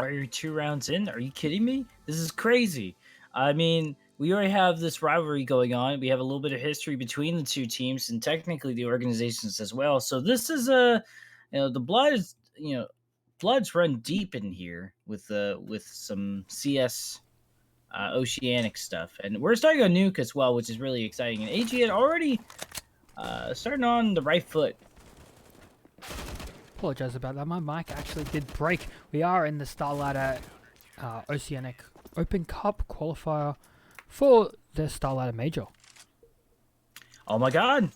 Are you 2 rounds in? Are you kidding me? This is crazy. I mean, we already have this rivalry going on. We have a little bit of history between the two teams and technically the organizations as well. So this is the blood is blood's run deep in here with some CS Oceanic stuff, and we're starting on Nuke as well, which is really exciting. And AGN already starting on the right foot. Apologize about that. My mic actually did break. We are in the StarLadder Oceanic Open Cup qualifier for the StarLadder Major. Oh my God!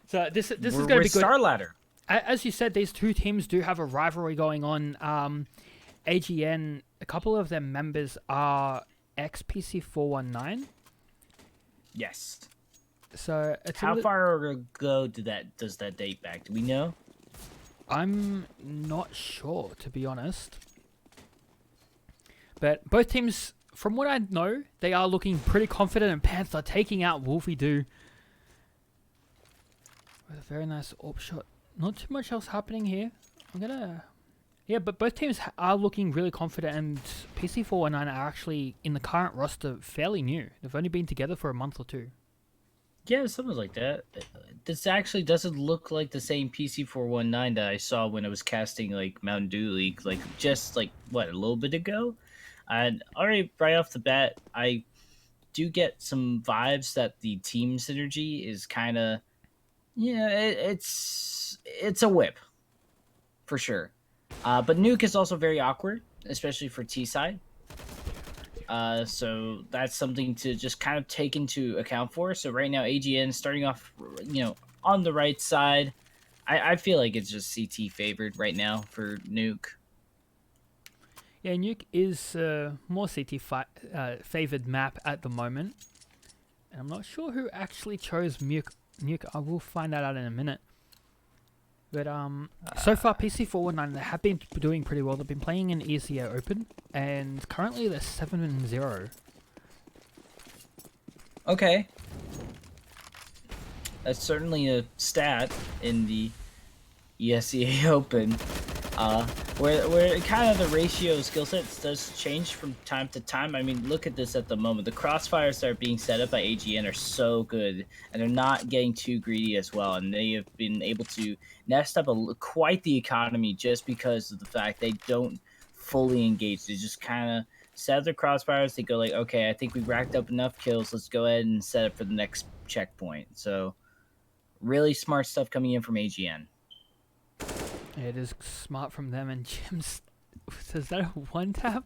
So this is going to We're be good. StarLadder. As you said, these two teams do have a rivalry going on. AGN, a couple of their members are ex-PC419. Yes. So it's How far ago does that date back? Do we know? I'm not sure, to be honest. But both teams, from what I know, they are looking pretty confident, and Panther taking out Wolfie Doo with a very nice AWP shot. Not too much else happening here. Yeah, but both teams are looking really confident, and PC419 are actually, in the current roster, fairly new. They've only been together for a month or two. Yeah, something like that. This actually doesn't look like the same PC419 that I saw when I was casting like Mountain Dew League, like just like what, a little bit ago. And already right off the bat, I do get some vibes that the team synergy is kind of, it's a whip for sure. But Nuke is also very awkward, especially for T side. So that's something to just kind of take into account for. So right now, AGN starting off, on the right side. I feel like it's just CT favored right now for Nuke. Yeah, Nuke is more CT favored map at the moment. And I'm not sure who actually chose Nuke. I will find that out in a minute. But so far, PC419, they have been doing pretty well. They've been playing in ESEA Open, and currently they're 7-0. Okay. That's certainly a stat in the ESEA Open. Where kind of the ratio of skill sets does change from time to time. I mean, look at this at the moment. The crossfires that are being set up by AGN are so good, and they're not getting too greedy as well. And they have been able to nest up quite the economy just because of the fact they don't fully engage. They just kind of set up their crossfires. They go like, okay, I think we've racked up enough kills. Let's go ahead and set up for the next checkpoint. So really smart stuff coming in from AGN. Yeah, it is smart from them, and Jim's... Is that a one tap?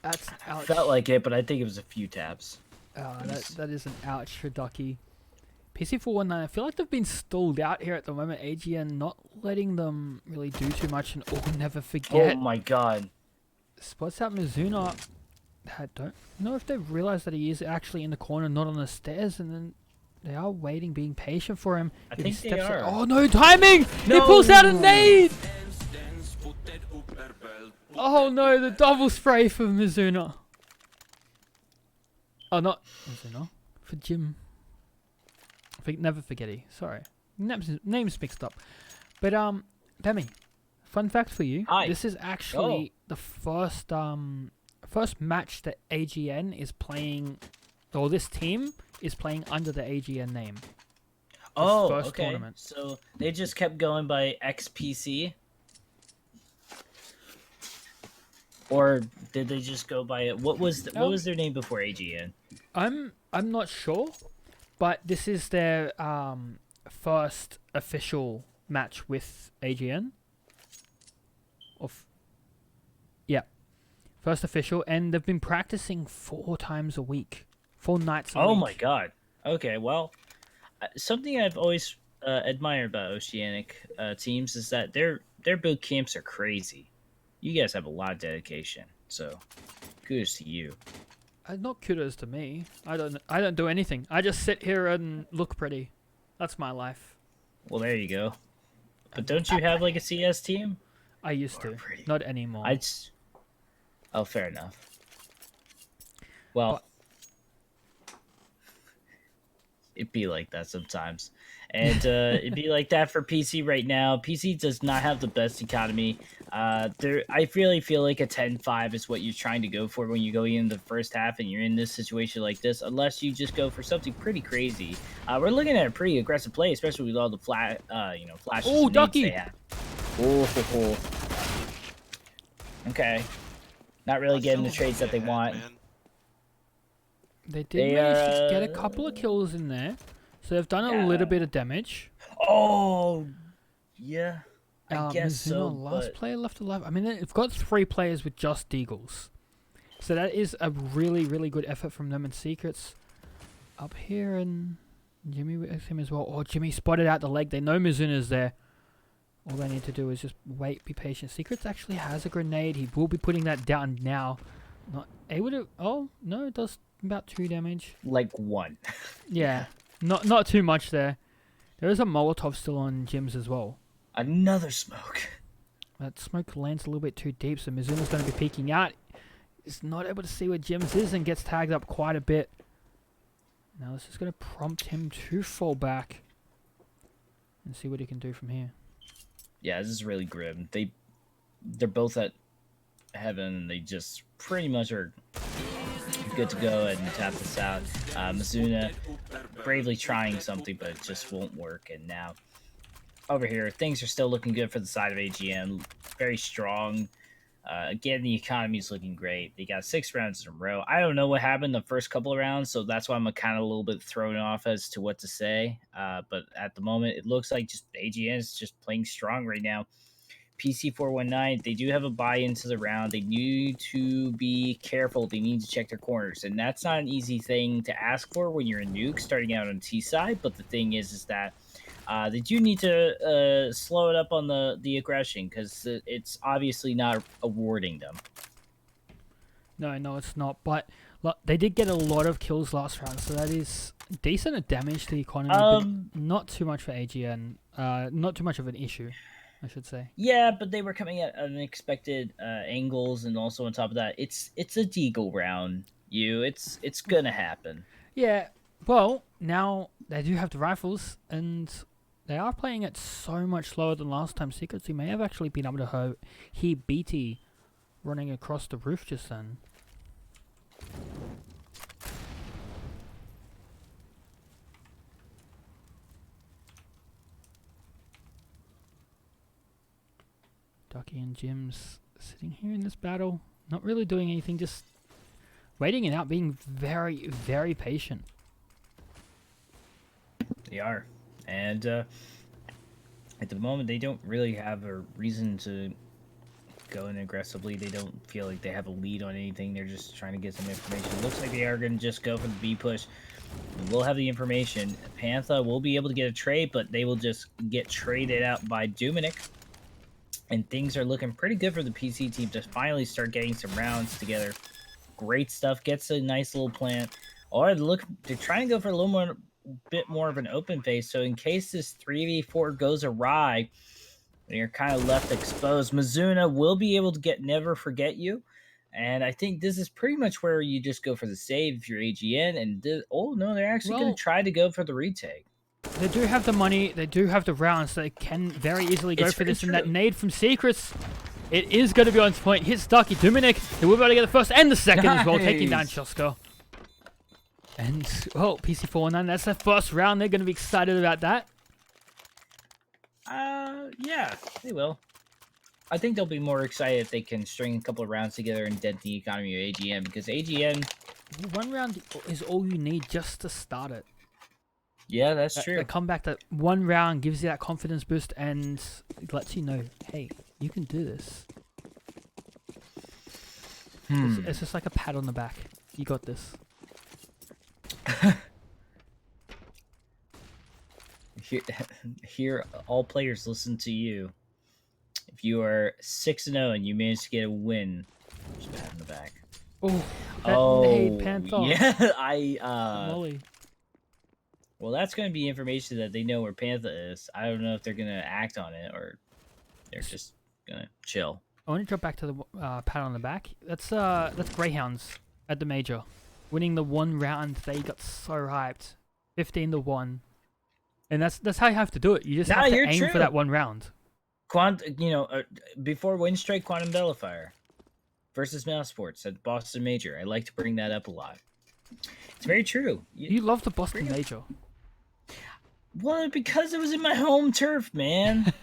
That's ouch. Felt like it, but I think it was a few taps. That is an ouch for Ducky. PC419, I feel like they've been stalled out here at the moment. AGN not letting them really do too much, and never forget. Oh my God. Spots out Mizuna. I don't know if they've realized that he is actually in the corner, not on the stairs, and then they are waiting, being patient for him. I think they are. Oh no, timing! No! He pulls out a nade! Oh no, the double spray for Mizuna. Oh, not Mizuna. For Jim. Never forgetty. Sorry. Name's mixed up. But, Demi, fun fact for you. Hi. This is actually the first match that AGN is playing, or this team is playing under the AGN name. Okay. Tournament. So they just kept going by XPC? Or did they just go by it? What was their name before AGN? I'm not sure, but this is their first official match with AGN. First official, and they've been practicing 4 times a week, 4 nights a week. Oh my God. Okay, well, something I've always admired about Oceanic teams is that their boot camps are crazy. You guys have a lot of dedication, so kudos to you. Not kudos to me. I don't do anything. I just sit here and look pretty. That's my life. Well, there you go. But don't you have like a CS team? I used to. Pretty. Not anymore. Oh, fair enough. Well, It'd be like that sometimes. And it'd be like that for PC right now. PC does not have the best economy. I really feel like a 10-5 is what you're trying to go for when you go in the first half and you're in this situation like this, unless you just go for something pretty crazy. We're looking at a pretty aggressive play, especially with all the flashes Oh, and nades they ducky! have. Oh. Okay. Not really getting the trades that they want. Man. They did manage to get a couple of kills in there, so they've done a little bit of damage. Oh, yeah. I guess so. Last player left alive. I mean, they've got 3 players with just deagles, so that is a really, really good effort from them. And Secrets up here, and Jimmy with him as well. Oh, Jimmy spotted out the leg. They know Mizuna's there. All they need to do is just wait, be patient. Secrets actually has a grenade. He will be putting that down now. Not able to. Oh no, it does about 2 damage. Like 1. Yeah, not too much there. There is a Molotov still on Jim's as well. Another smoke. That smoke lands a little bit too deep, so Mizuna's going to be peeking out. He's not able to see where Jim's is and gets tagged up quite a bit. Now this is going to prompt him to fall back and see what he can do from here. Yeah, this is really grim. They're both at heaven. They just pretty much are good to go and tap this out. Mizuna bravely trying something, but it just won't work. And now over here, things are still looking good for the side of AGN. Very strong. Again, the economy is looking great. They got 6 rounds in a row. I don't know what happened the first couple of rounds, so that's why I'm kind of a little bit thrown off as to what to say. But at the moment, it looks like just AGN is just playing strong right now. PC419, they do have a buy into the round. They need to be careful. They need to check their corners, and that's not an easy thing to ask for when you're a nuke starting out on T side. But the thing is that they do need to slow it up on the aggression, because it's obviously not awarding them. No, it's not. But look, they did get a lot of kills last round, so that is decent damage to the economy, but not too much for AGN. Not too much of an issue, I should say. Yeah, but they were coming at unexpected angles, and also on top of that, it's a deagle round. It's gonna happen. Yeah. Well, now they do have the rifles, and they are playing it so much slower than last time. Secrets, you may have actually been able to hear BT running across the roof just then. Ducky and Jim's sitting here in this battle, not really doing anything, just waiting it out, being very, very patient. They are. And at the moment, they don't really have a reason to go in aggressively. They don't feel like they have a lead on anything. They're just trying to get some information. It looks like they are going to just go for the B push. We'll have the information. Pantha will be able to get a trade, but they will just get traded out by Dominic. And things are looking pretty good for the PC team to finally start getting some rounds together. Great stuff. Gets a nice little plant. Or look, they're trying to go for a little bit more of an open face. So in case this 3v4 goes awry, you're kind of left exposed. Mizuna will be able to get Never Forget You. And I think this is pretty much where you just go for the save if you're AGN. And oh no, they're actually going to try to go for the retake. They do have the money, they do have the rounds, so they can very easily go for this. And that nade from Secrets, it is going to be on point. Hits Ducky. Dominic, they will be able to get the first and the second as well, taking down Chosko. And, oh, PC419, that's their first round. They're going to be excited about that. Yeah, they will. I think they'll be more excited if they can string a couple of rounds together and dent the economy of AGN, because AGN... 1 round is all you need just to start it. Yeah, that's true. A comeback that 1 round gives you that confidence boost and lets you know, hey, you can do this. It's just like a pat on the back. You got this. Here, all players listen to you. If you are 6-0 and you manage to get a win, just pat on the back. Oh, nade Panther. Yeah, Molly. Well, that's going to be information that they know where Pantha is. I don't know if they're going to act on it or they're just going to chill. I want to drop back to the pat on the back. That's Greyhounds at the major, winning the 1 round. They got so hyped. 15-1. And that's how you have to do it. You just Nah, have to you're aim true. for that one round. Before win strike, Quantum Bellifier versus Mouse Sports at Boston Major. I like to bring that up a lot. It's very true. You love the Boston Major. Well, because it was in my home turf, man.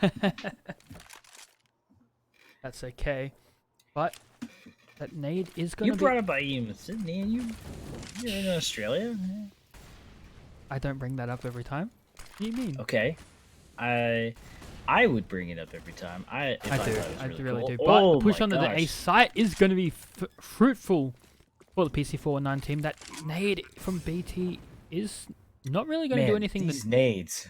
That's okay. But that nade is going to be... You brought up IEM, Sydney, and you're in Australia? I don't bring that up every time. What do you mean? Okay. I would bring it up every time. I really cool. do. But Oh the push my onto the A gosh. site is going to be fruitful for the PC419 team. That nade from BT is not really going to do anything. These nades.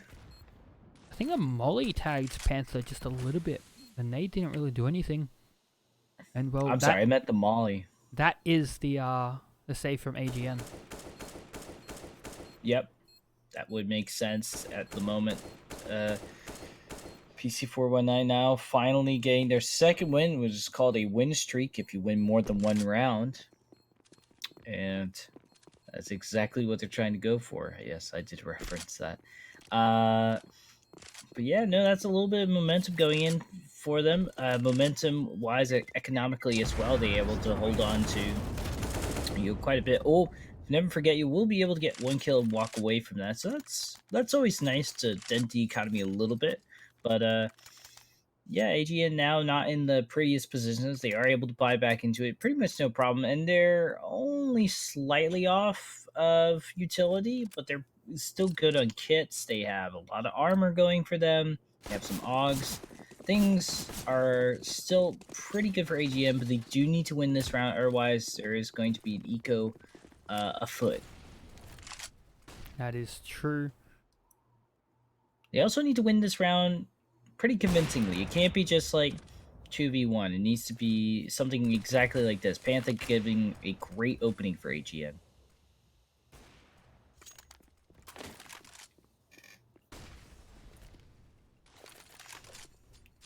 I think the molly tagged Panther just a little bit. The nade didn't really do anything. And well, I'm sorry, I meant the molly. That is the save from AGN. Yep, that would make sense at the moment. PC419 now finally getting their second win, which is called a win streak if you win more than one round. And that's exactly what they're trying to go for. Yes, I did reference that. But yeah, no, that's a little bit of momentum going in for them. Momentum-wise, economically as well, they're able to hold on to quite a bit. Oh, never forget, you will be able to get 1 kill and walk away from that. So that's always nice to dent the economy a little bit. But yeah, AGN now not in the prettiest positions. They are able to buy back into it pretty much no problem. And they're only slightly off of utility, but they're still good on kits. They have a lot of armor going for them. They have some AUGs. Things are still pretty good for AGN, but they do need to win this round. Otherwise, there is going to be an eco afoot. That is true. They also need to win this round pretty convincingly. It can't be just like 2v1. It needs to be something exactly like this. Panther giving a great opening for AGN.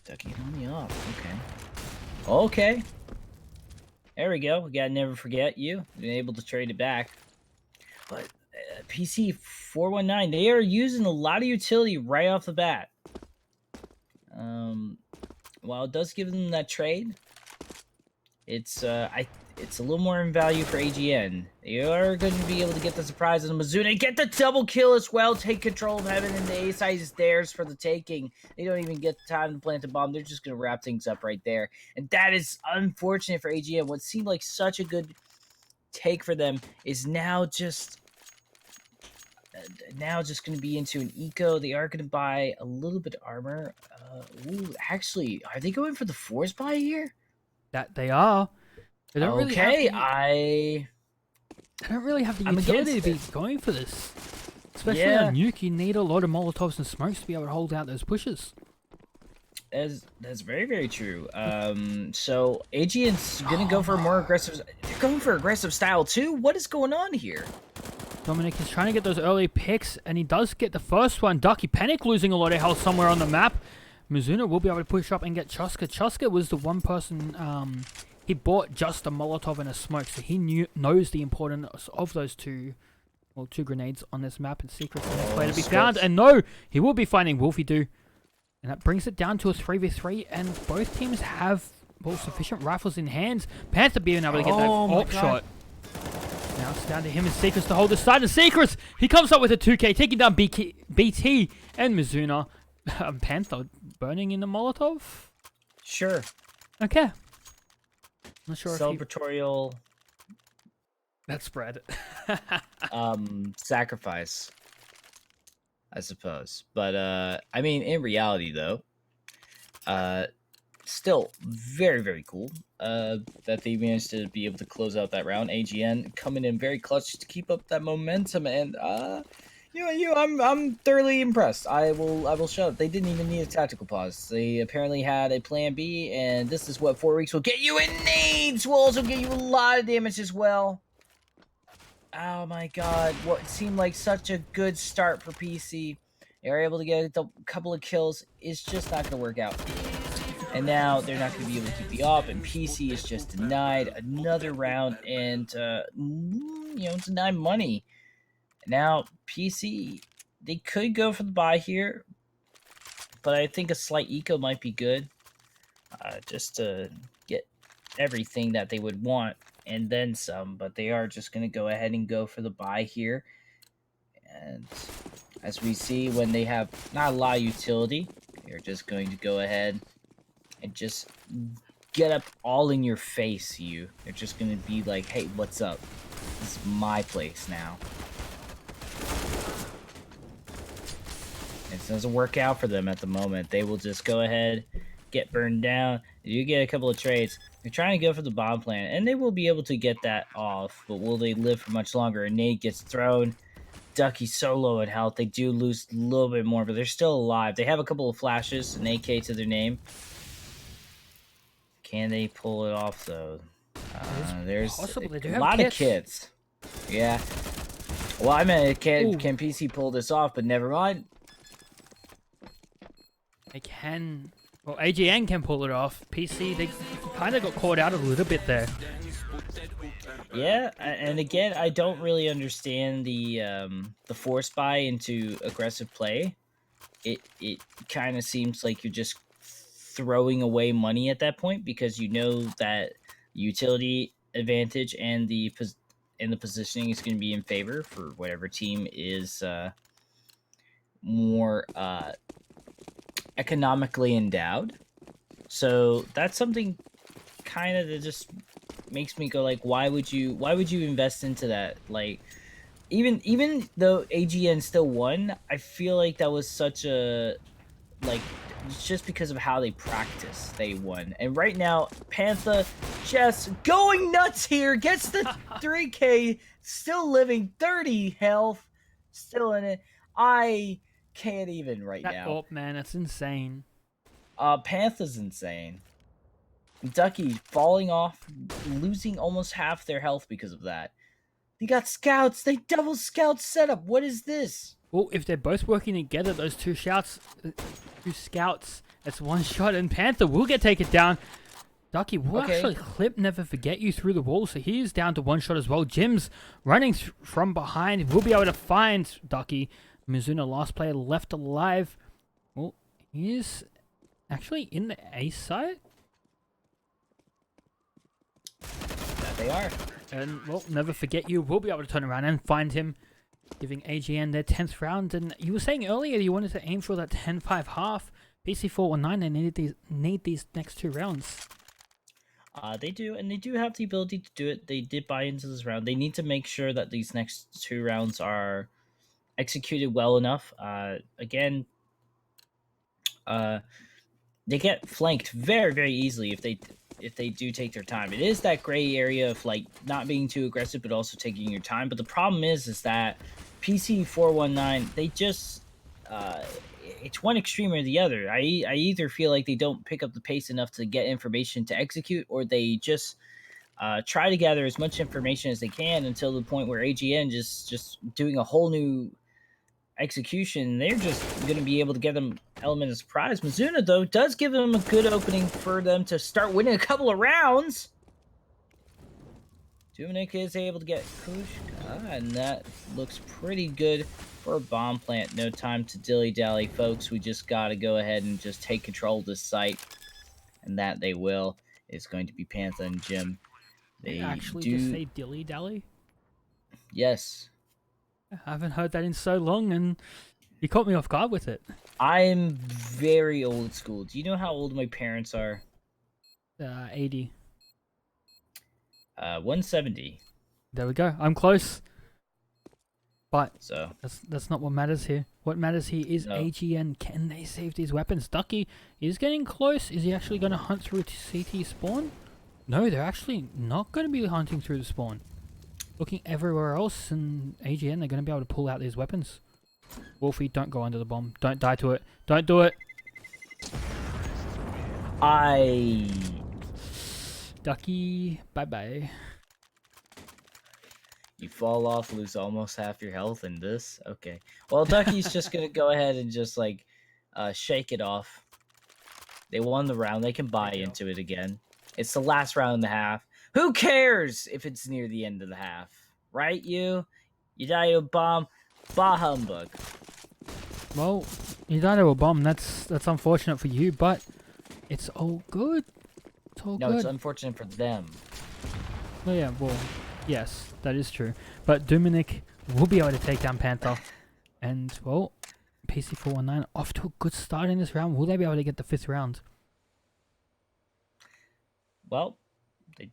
Ducking it on the off. Okay. Okay. There we go. We gotta never forget you. Been able to trade it back. But PC419, they are using a lot of utility right off the bat. While it does give them that trade, it's a little more in value for AGN. They are going to be able to get the surprise on the Mizuna, get the double kill as well, take control of heaven, and the A side is theirs for the taking. They don't even get the time to plant a bomb. They're just going to wrap things up right there. And that is unfortunate for AGN. What seemed like such a good take for them is now just going to be into an eco. They are going to buy a little bit of armor. Actually, are they going for the force buy here? That they are. They don't really okay, they don't really have the utility to be going for this. Especially on Nuke, you need a lot of Molotovs and smokes to be able to hold out those pushes. That's very, very true. So AGN's gonna go for a more aggressive. They're going for aggressive style too. What is going on here? Dominic is trying to get those early picks, and he does get the first one. Ducky Panic losing a lot of health somewhere on the map. Mizuna will be able to push up and get Chuska. Chuska was the one person, he bought just a Molotov and a smoke, so he knows the importance of those two grenades on this map, and secrets the next player to be found. And no, he will be finding Wolfie Doo. And that brings it down to a 3v3, and both teams have, well, sufficient rifles in hand. Panther being able to get that op shot. Now it's down to him and Secrets to hold the side. And Secrets, he comes up with a 2k, taking down BT and Mizuna. Panther burning in the Molotov? Sure. Okay. Not sure Celebratorial. That spread. Sacrifice, I suppose. But I mean, in reality, though, still very, very cool that they managed to be able to close out that round. AGN coming in very clutch to keep up that momentum, and I'm thoroughly impressed. I will show it. They didn't even need a tactical pause. They apparently had a plan B, and this is what 4 weeks will get you. And nades will also get you a lot of damage as well. Oh my god, what seemed like such a good start for PC. They were able to get a couple of kills. It's just not going to work out. And now they're not going to be able to keep the op, and PC is just denied another round and, denied money. Now, PC, they could go for the buy here, but I think a slight eco might be good, just to get everything that they would want and then some. But they are just going to go ahead and go for the buy here. And as we see, when they have not a lot of utility, they're just going to go ahead and just get up all in your face, you. They're just going to be like, hey, what's up? This is my place now. It doesn't work out for them at the moment. They will just go ahead, get burned down. You get a couple of trades. They're trying to go for the bomb plant, and they will be able to get that off, but will they live for much longer? A nade gets thrown. Ducky so low in health. They do lose a little bit more, but they're still alive. They have a couple of flashes, an AK to their name. Can they pull it off, though? There's a lot of kits. Yeah. Well, I mean, can PC pull this off, but never mind. They can. Well, AGN can pull it off. PC, they kind of got caught out a little bit there. Yeah, and again, I don't really understand the force buy into aggressive play. It kind of seems like you're just throwing away money at that point, because you know that utility advantage and the positioning is going to be in favor for whatever team is more economically endowed. So that's something kind of that just makes me go like, why would you invest into that? Like, even though AGN still won, I feel like that was such a, like, just because of how they practice, they won. And right now, Panther just going nuts here, gets the 3K, still living, 30 health, still in it. I can't even right now. Oh man, that's insane. Panther's insane. Ducky falling off, losing almost half their health because of that. They got scouts. They double scout setup. What is this? Well, if they're both working together, those two scouts, that's one shot, and Panther will get taken down. Ducky will actually clip Never Forget You through the wall, so he is down to one shot as well. Jim's running from behind. Will be able to find Ducky. Mizuna, last player left alive. Well, he is actually in the A site. That they are. And, well, Never Forget You will be able to turn around and find him, giving AGN their 10th round. And you were saying earlier you wanted to aim for that 10-5 half. PC419, they need these next two rounds. They do, and they do have the ability to do it. They did buy into this round. They need to make sure that these next two rounds are executed well enough. Again, they get flanked very, very easily if they do take their time. It is that gray area of like not being too aggressive, but also taking your time. But the problem is that PC419, they just it's one extreme or the other. I either feel like they don't pick up the pace enough to get information to execute, or they just try to gather as much information as they can until the point where AGN just doing a whole new execution. They're just going to be able to get them element of surprise. Mizuna, though, does give them a good opening for them to start winning a couple of rounds. Dominic is able to get Kushka, and that looks pretty good for a bomb plant. No time to dilly-dally, folks. We just got to go ahead and just take control of this site, and that they will. It's going to be Panther and Jim. They actually just say dilly-dally? Yes. I haven't heard that in so long, and you caught me off guard with it. I'm very old school. Do you know how old my parents are? 80. 170. There we go. I'm close. But so that's not what matters here. What matters here is AGN. Can they save these weapons? Ducky is getting close. Is he actually going to hunt through CT spawn? No, they're actually not going to be hunting through the spawn. Looking everywhere else, and AGN, they're going to be able to pull out these weapons. Wolfie, don't go under the bomb. Don't die to it. Don't do it. Ducky, bye-bye. You fall off, lose almost half your health in this? Okay. Well, Ducky's just going to go ahead and just, like, shake it off. They won the round. They can buy into it again. It's the last round and a half. Who cares if it's near the end of the half? Right, you? You die to a bomb. Bah humbug. Well, you died to a bomb. That's unfortunate for you, but it's all good. It's all No, good. it's unfortunate for them. Oh yeah, well, yes, that is true. But Dominic will be able to take down Panther. And, well, PC419 off to a good start in this round. Will they be able to get the 5th round? Well, they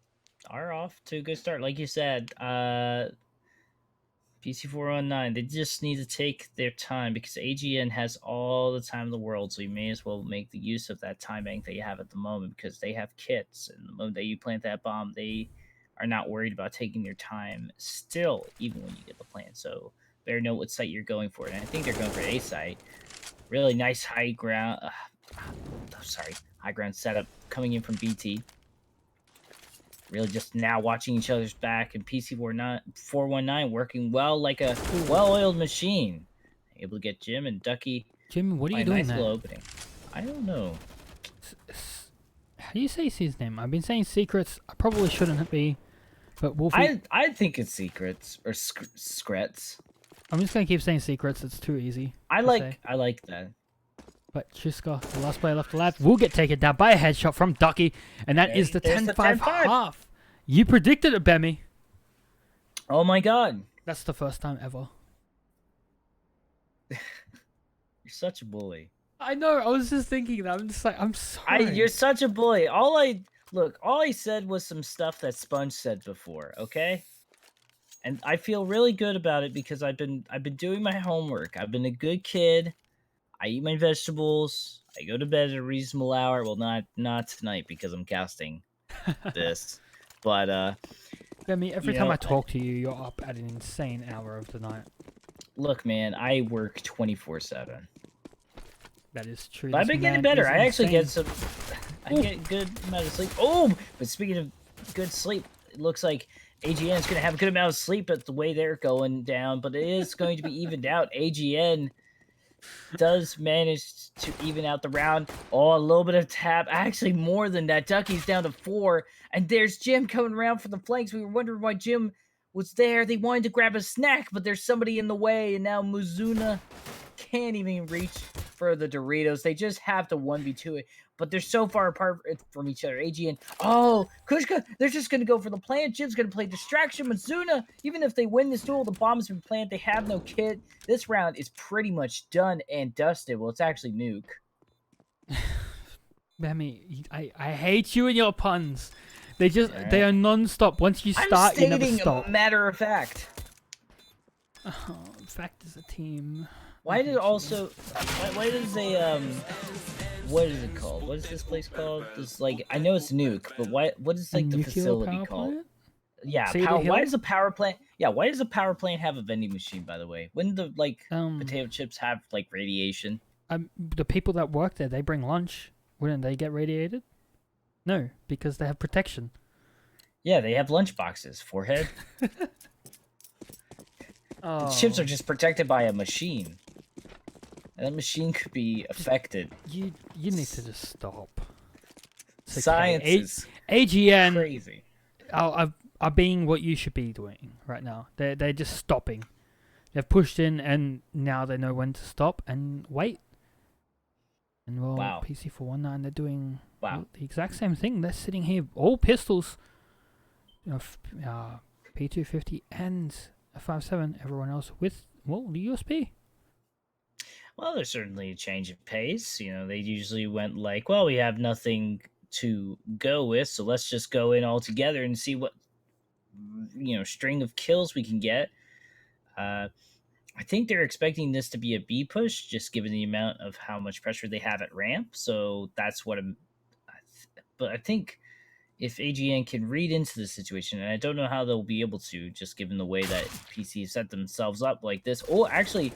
are off to a good start. Like you said, PC419, they just need to take their time because AGN has all the time in the world, so you may as well make the use of that time bank that you have at the moment because they have kits, and the moment that you plant that bomb, they are not worried about taking their time still, even when you get the plant. So better know what site you're going for. And I think they're going for A site. Really nice high ground. High ground setup coming in from BT. Really just now watching each other's back, and PC419 working well like a well-oiled machine. Able to get Jim and Ducky. Jim, what are you a doing nice there? little opening. I don't know. How do you say his name? I've been saying secrets. I probably shouldn't be. But I think it's secrets or screts. I'm just going to keep saying secrets. It's too easy. I like that. But Chiska, the last player left alive, will get taken down by a headshot from Ducky, and that is the 10-5 half. You predicted it, Bemmy. Oh my god. That's the first time ever. You're such a bully. I know, I was just thinking that. I'm just like, I'm sorry. You're such a bully. All I said was some stuff that Sponge said before, okay? And I feel really good about it because I've been doing my homework. I've been a good kid. I eat my vegetables. I go to bed at a reasonable hour. Well, not tonight because I'm casting this. But Bemmy, every time I talk to you, you're up at an insane hour of the night. Look, man, I work 24/7. That is true. But I've been getting better. I actually get some. I get good amount of sleep. Oh, but speaking of good sleep, it looks like AGN is going to have a good amount of sleep at the way they're going down, but it is going to be evened out. AGN does manage to even out the round. Oh, a little bit of tap. Actually, more than that. Ducky's down to 4, and there's Jim coming around for the flanks. We were wondering why Jim was there. They wanted to grab a snack, but there's somebody in the way, and now Muzuna can't even reach for the Doritos. They just have to 1v2 it, but they're so far apart from each other. AGN, Kushka, they're just going to go for the plant. Jim's going to play distraction. Mizuna, even if they win this duel, the bomb's been planted. They have no kit. This round is pretty much done and dusted. Well, it's actually Nuke. Bemmy, I hate you and your puns. They are non-stop. Once you start, you never stop. Matter of fact. Oh, fact is a team. Why does what is it called? What is this place called? This I know it's Nuke, but what is the facility called? Plant? Yeah, why does a power plant? Yeah, why does a power plant have a vending machine? By the way, wouldn't the potato chips have radiation? The people that work there, they bring lunch. Wouldn't they get radiated? No, because they have protection. Yeah, they have lunch boxes. Forehead. The chips are just protected by a machine. And that machine could be affected. You need to just stop. Okay. Science is AGN crazy. Are being what you should be doing right now. They're just stopping. They've pushed in and now they know when to stop and wait. And wow. PC419, they're doing the exact same thing. They're sitting here, all pistols. P250 and a 5.7. Everyone else with the USP. Well, there's certainly a change of pace. They usually went we have nothing to go with, so let's just go in all together and see what string of kills we can get. I think they're expecting this to be a B push, just given the amount of how much pressure they have at ramp. So that's what but I think if AGN can read into the situation, and I don't know how they'll be able to, just given the way that PC set themselves up like this. Oh, actually,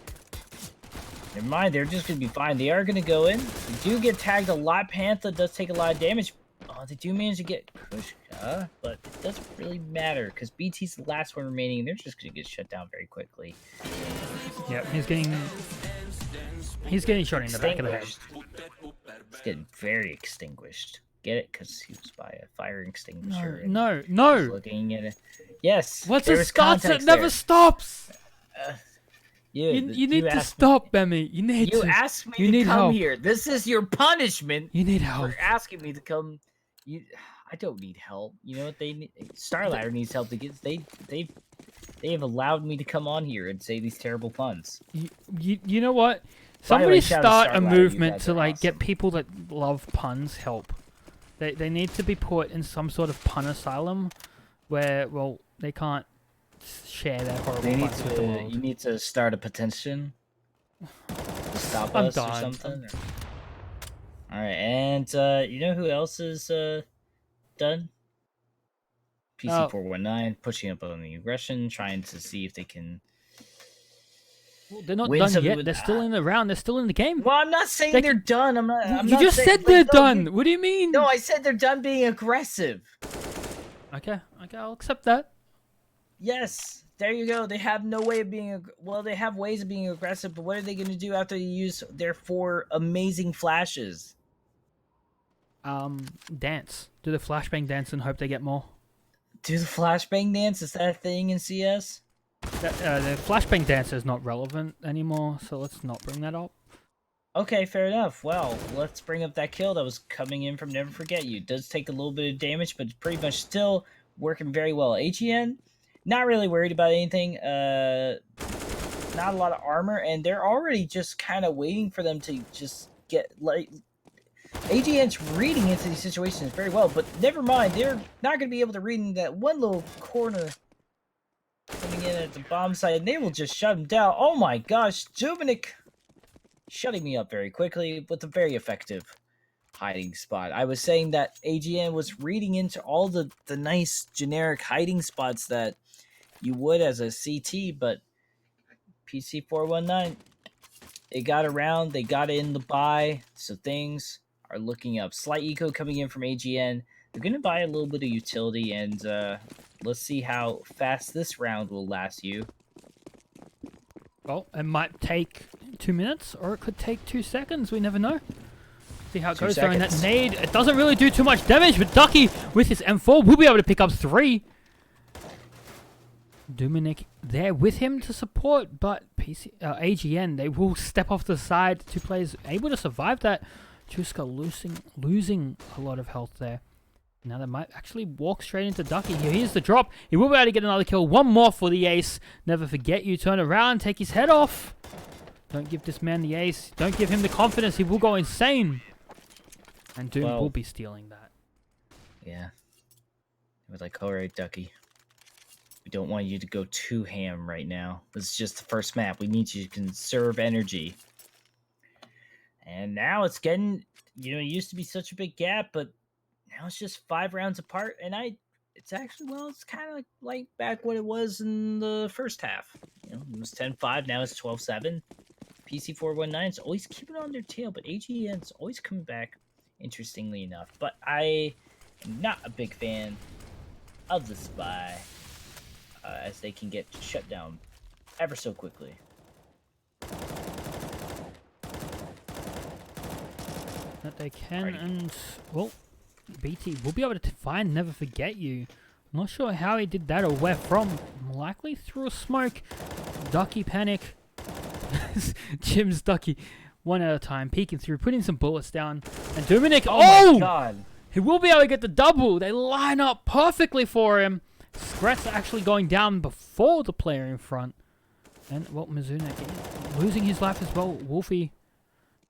never mind. They're just going to be fine. They are going to go in. They do get tagged a lot. Panther does take a lot of damage. Oh, they do manage to get Kushka, but it doesn't really matter because BT's the last one remaining, and they're just going to get shut down very quickly. Yeah, he's getting shot in the back of the head. He's getting very extinguished. Get it? Because he was by a fire extinguisher. No. Looking at it. Yes. Once it starts, it never stops. You need you to asked me. stop, Bemmy. You asked me You to need come help. here. This is your punishment You need help. for asking me to come. You, I don't need help. You know what they need? StarLadder needs help to get. They have allowed me to come on here and say these terrible puns. You know what? By the way, Somebody shout out start a StarLadder, you movement guys to are like get awesome. people that love puns help. They need to be put in some sort of pun asylum where, well, they can't share their horrible They need puns with the to. world. You need to start a petition to stop I'm us or done. something. All right, and you know who else is done? Oh, PC419 pushing up on the aggression, trying to see if they can well, they're not win done something yet. with. They're still in the round. They're still in the game. Well, I'm not saying They they're done. I'm not. I'm You not just saying, said they're like, no, done. What do you mean? No, I said they're done being aggressive. Okay, I'll accept that. Yes, there you go. They have no way of being. Well, they have ways of being aggressive, but what are they going to do after you use their 4 amazing flashes? Dance. Do the flashbang dance and hope they get more. Do the flashbang dance? Is that a thing in CS? The flashbang dance is not relevant anymore, so let's not bring that up. Okay, fair enough. Well, let's bring up that kill that was coming in from Never Forget You. It does take a little bit of damage, but it's pretty much still working very well. AGN, not really worried about anything. Not a lot of armor, and they're already just kind of waiting for them to just get like. AGN's reading into these situations very well, but never mind. They're not going to be able to read in that one little corner coming in at the bomb site, and they will just shut him down. Oh my gosh, Dominic shutting me up very quickly with a very effective hiding spot. I was saying that AGN was reading into all the nice generic hiding spots that you would as a CT, but PC419, they got around, they got in the buy, so things are looking up. Slight eco coming in from AGN. They're going to buy a little bit of utility, and let's see how fast this round will last you. Well, it might take 2 minutes, or it could take 2 seconds. We never know. See how it goes. Throwing that nade. It doesn't really do too much damage, but Ducky, with his M4, will be able to pick up 3. Dominic there with him to support, but AGN, they will step off the side. 2 players able to survive that. Chuska losing a lot of health there. Now they might actually walk straight into Ducky. Here's the drop. He will be able to get another kill. 1 more for the ace. Never forget you. Turn around. Take his head off. Don't give this man the ace. Don't give him the confidence. He will go insane. And Doom will be stealing that. Yeah. We're like, alright, Ducky. We don't want you to go too ham right now. This is just the first map. We need you to conserve energy. And now it's getting, it used to be such a big gap, but now it's just 5 rounds apart. And it's actually, well, it's kind of like back what it was in the first half. It was 10-5, now it's 12-7. PC419 is always keeping on their tail, but AGN's always coming back, interestingly enough. But I am not a big fan of the Spy, as they can get shut down ever so quickly. That they can, and, well, BT will be able to find Never Forget You. I'm not sure how he did that or where from. Likely through a smoke. Ducky panic. Jim's Ducky. 1 at a time. Peeking through. Putting some bullets down. And Dominic. Oh my god. He will be able to get the double. They line up perfectly for him. Scrat's actually going down before the player in front. And, well, Mizuna losing his life as well. Wolfie.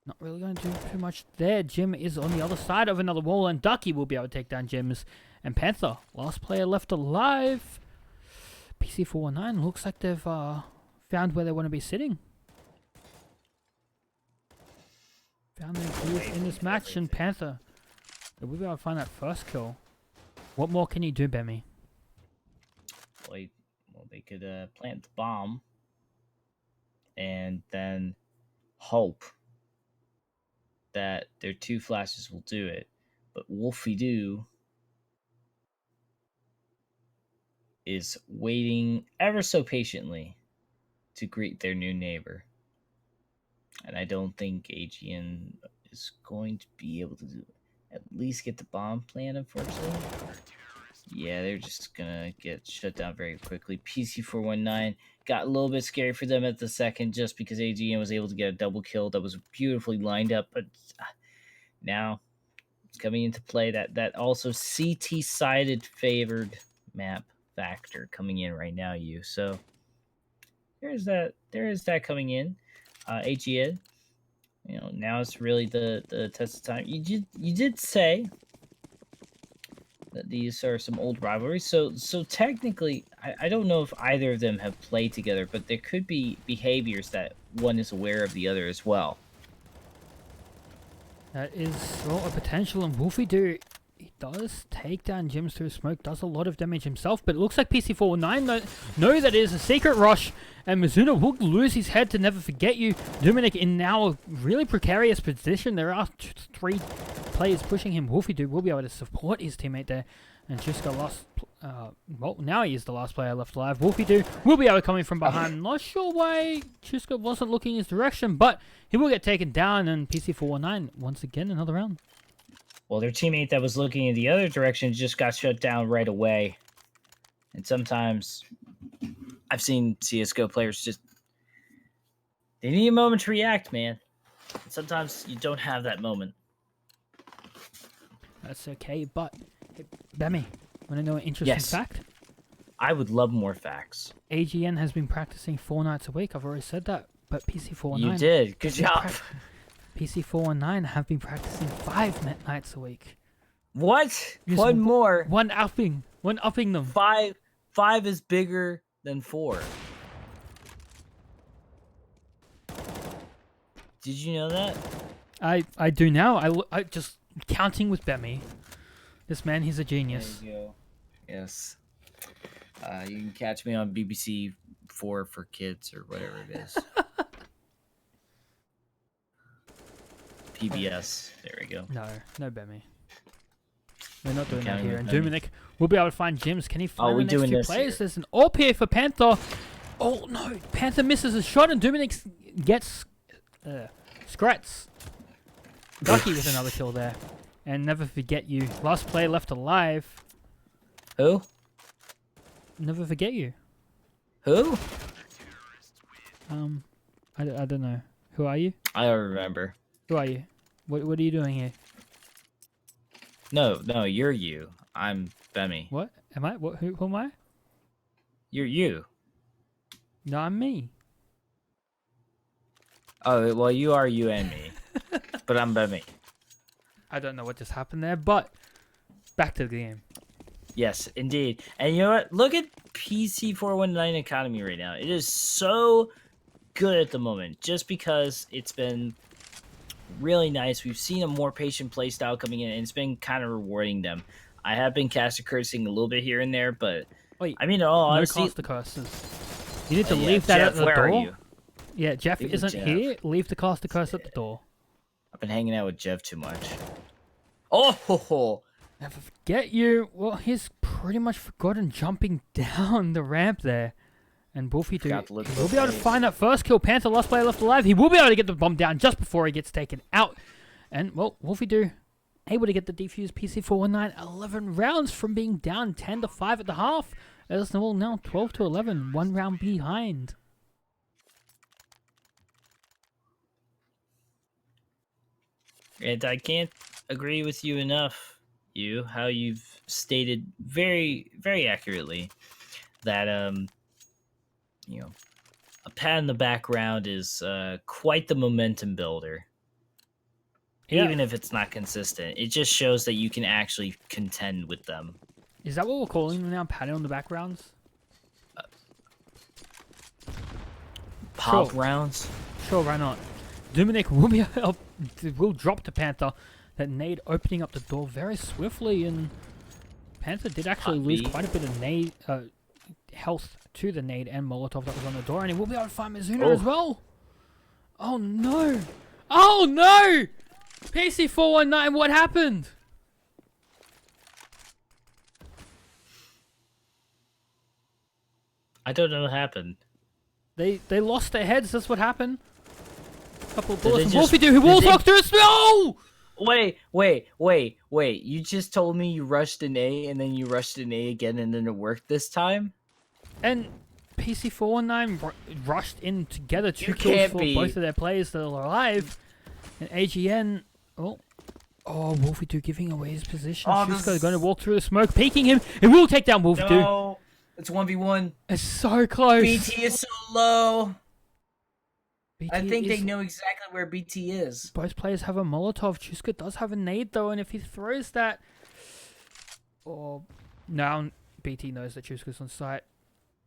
Not really going to do too much there. Jim is on the other side of another wall, and Ducky will be able to take down Jim's. And Panther, last player left alive. PC419 looks like they've found where they want to be sitting. Found their groove in this match, and Panther, they will be able to find that first kill. What more can you do, Bemmy? Well, they could plant the bomb and then hope that their 2 flashes will do it. But Wolfie Doo is waiting ever so patiently to greet their new neighbor. And I don't think AGN is going to be able to at least get the bomb plant, unfortunately. Yeah, they're just gonna get shut down very quickly. PC419 got a little bit scary for them at the second just because AGN was able to get a double kill that was beautifully lined up, but now it's coming into play that also CT sided favored map factor coming in right now, you. So there is that coming in. AGN, now it's really the test of time. You did say that these are some old rivalries. So technically, I don't know if either of them have played together, but there could be behaviors that one is aware of the other as well. That is, well, a potential, and Wolfie he does take down Jims through smoke, does a lot of damage himself, but it looks like PC419 know that it is a secret rush, and Mizuno will lose his head to Never Forget You. Dominic in now a really precarious position. There are 3 players pushing him. Wolfie will be able to support his teammate there, and Chiska lost, well, now he is the last player left alive. Wolfie will be able to come in from behind. Not sure why Chiska wasn't looking his direction, but he will get taken down, and PC419 once again another round. Well, their teammate that was looking in the other direction just got shut down right away. And sometimes I've seen CSGO players just, they need a moment to react, man. And sometimes you don't have that moment. That's okay, but hey, Bammy, want to know an interesting fact? I would love more facts. AGN has been practicing 4 nights a week. I've already said that, but PC419... You did. Good job. PC419 have been practicing 5 nights a week. What? Just One more. One upping them. 5 is bigger than 4. Did you know that? I do now. I just counting with Bemmy. This man, he's a genius. There you go. Yes. You can catch me on BBC 4 for kids or whatever it is. PBS. There we go. No Bemmy. We're not doing that Counting here. with And Bemmy. Dominic will be able to find Jims. Can he find we the next doing 2 this players? here. There's an AWP here for Panther. Oh no! Panther misses a shot, and Dominic gets Scratz. Ducky with another kill there. And Never Forget You. Last player left alive. Who? Never Forget You. Who? I don't know. Who are you? I don't remember. Who are you? What are you doing here? No, you're you. I'm Bemmy. What? Am I? What? Who am I? You're you. No, I'm me. Oh, well, you are you and me. But I'm Bemmy. I don't know what just happened there, but back to the game. Yes, indeed. And you know what? Look at PC419 economy right now. It is so good at the moment just because it's been really nice. We've seen a more patient play style coming in, and it's been kind of rewarding them. I have been caster cursing a little bit here and there, but Wait, I mean, in all honesty, no caster curses. You need to yeah, leave that Jeff, at the where door. Are you? Yeah, Jeff Leave isn't Jeff. here. Leave the caster curse at the door. I've been hanging out with Jeff too much. Oh, ho, ho. Never Forget You. Well, he's pretty much forgotten jumping down the ramp there. And Wolfie will be able to find that first kill. Panther, last player left alive. He will be able to get the bomb down just before he gets taken out. And, well, Wolfie able to get the defuse. PC419 11 rounds from being down 10-5 at the half. As well, now 12-11, 1 round behind. And I can't agree with you enough, how you've stated very, very accurately that, a pat in the background is quite the momentum builder. Yeah. Even if it's not consistent, it just shows that you can actually contend with them. Is that what we're calling them now? Patting on the backgrounds? Pop Sure. rounds? Sure, why not? Dominic will drop to Panther. That nade opening up the door very swiftly, and Panther did actually lose quite a bit of nade health to the nade and Molotov that was on the door, and he will be able to find Mizuno as well. Oh no! Oh no! PC419, what happened? I don't know what happened. They lost their heads. That's what happened. Couple of Did bullets. they Wolfie just- who will did talk through it. No! Wait. You just told me you rushed an A and then you rushed an A again and then it worked this time? And PC419 rushed in together, two You kills can't for be. both of their players that are alive. And AGN, Wolfie 2 giving away his position. Oh, Shusko's going to walk through the smoke, peeking him. It will take down Wolfie 2. No, it's 1v1. It's so close. BT is so low. BT I think they is- know exactly where BT is. Both players have a Molotov. Chuska does have a nade though, and if he throws that, now BT knows that Chuska's on site.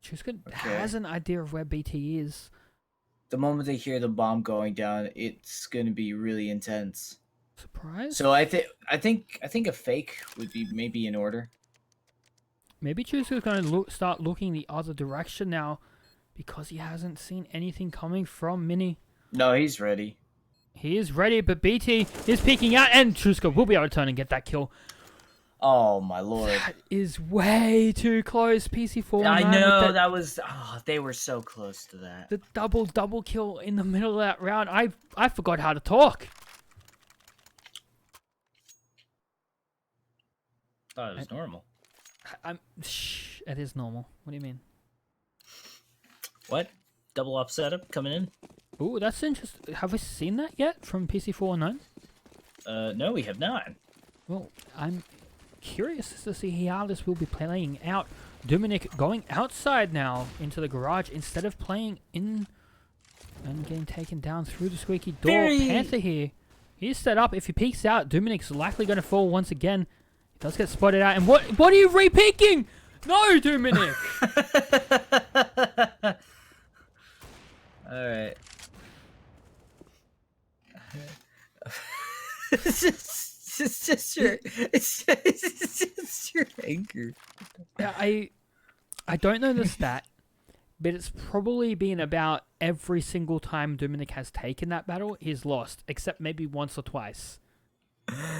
Chuska has an idea of where BT is. The moment they hear the bomb going down, it's gonna be really intense. Surprise? So I think a fake would be maybe in order. Maybe Chuska's going to start looking the other direction now, because he hasn't seen anything coming from Mini. No, he's ready. He is ready, but BT is peeking out, and Chuska will be able to turn and get that kill. Oh my lord! That is way too close. PC419. I know that was. Oh, they were so close to that. The double kill in the middle of that round. I forgot how to talk. Thought it was normal. It is normal. What do you mean? What? Double up setup coming in? Ooh, that's interesting. Have we seen that yet from PC419? No, we have not. Well, I'm curious to see how this will be playing out. Dominic going outside now into the garage instead of playing in and getting taken down through the squeaky door. Panther here. He's set up. If he peeks out, Dominic's likely going to fall once again. He does get spotted out. And what are you re-peeking? No, Dominic! Alright. It's just your anger. Yeah, I don't know the stat, but it's probably been about every single time Dominic has taken that battle, he's lost, except maybe once or twice.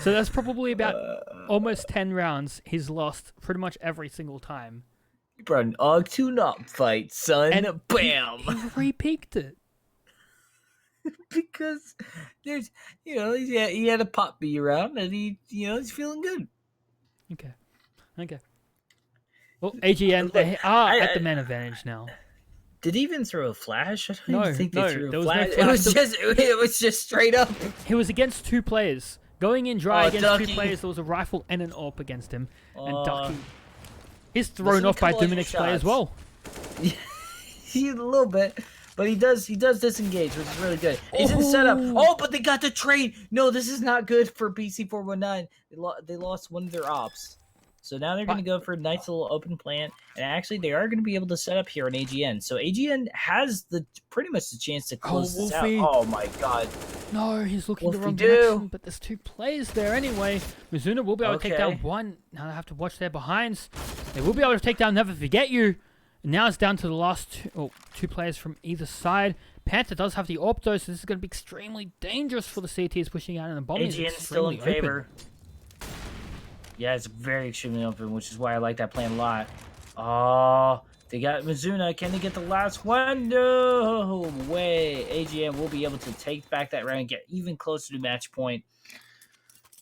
So that's probably about almost 10 rounds he's lost pretty much every single time. You brought an AUG tune-up fight, son. And Bam! He re-peaked it. Because there's, he had a pop bee around and he's feeling good. Okay. Well, AGN, they are at the man advantage now. Did he even throw a flash? I don't No, even think they threw there a was no flash. flash. It was just straight up. He was against two players. Going in dry against Ducky. two players, there was a rifle and an AWP against him. And Ducky is Listen thrown to off by couple of Dominic's your play as shots. well. He a little bit, but he does disengage, which is really good. He's in setup. Oh, but they got the trade. No, this is not good for PC419. They lost one of their ops. So now they're going to go for a nice little open plant, and actually they are going to be able to set up here on AGN. So AGN has pretty much the chance to close this out. Wolfie. Oh my god. No, he's looking the Wolfie wrong do. direction, but there's two players there anyway. Mizuna will be able to take down Okay. one. Now they have to watch their behinds. They will be able to take down Never Forget You. And now it's down to the last two players from either side. Panther does have the AWP though, so this is going to be extremely dangerous for the CTs pushing out, and the bomb is AGN still in extremely favor. Yeah, it's very extremely open, which is why I like that plan a lot. Oh, they got Mizuna. Can they get the last one? No way. AGN will be able to take back that round and get even closer to match point.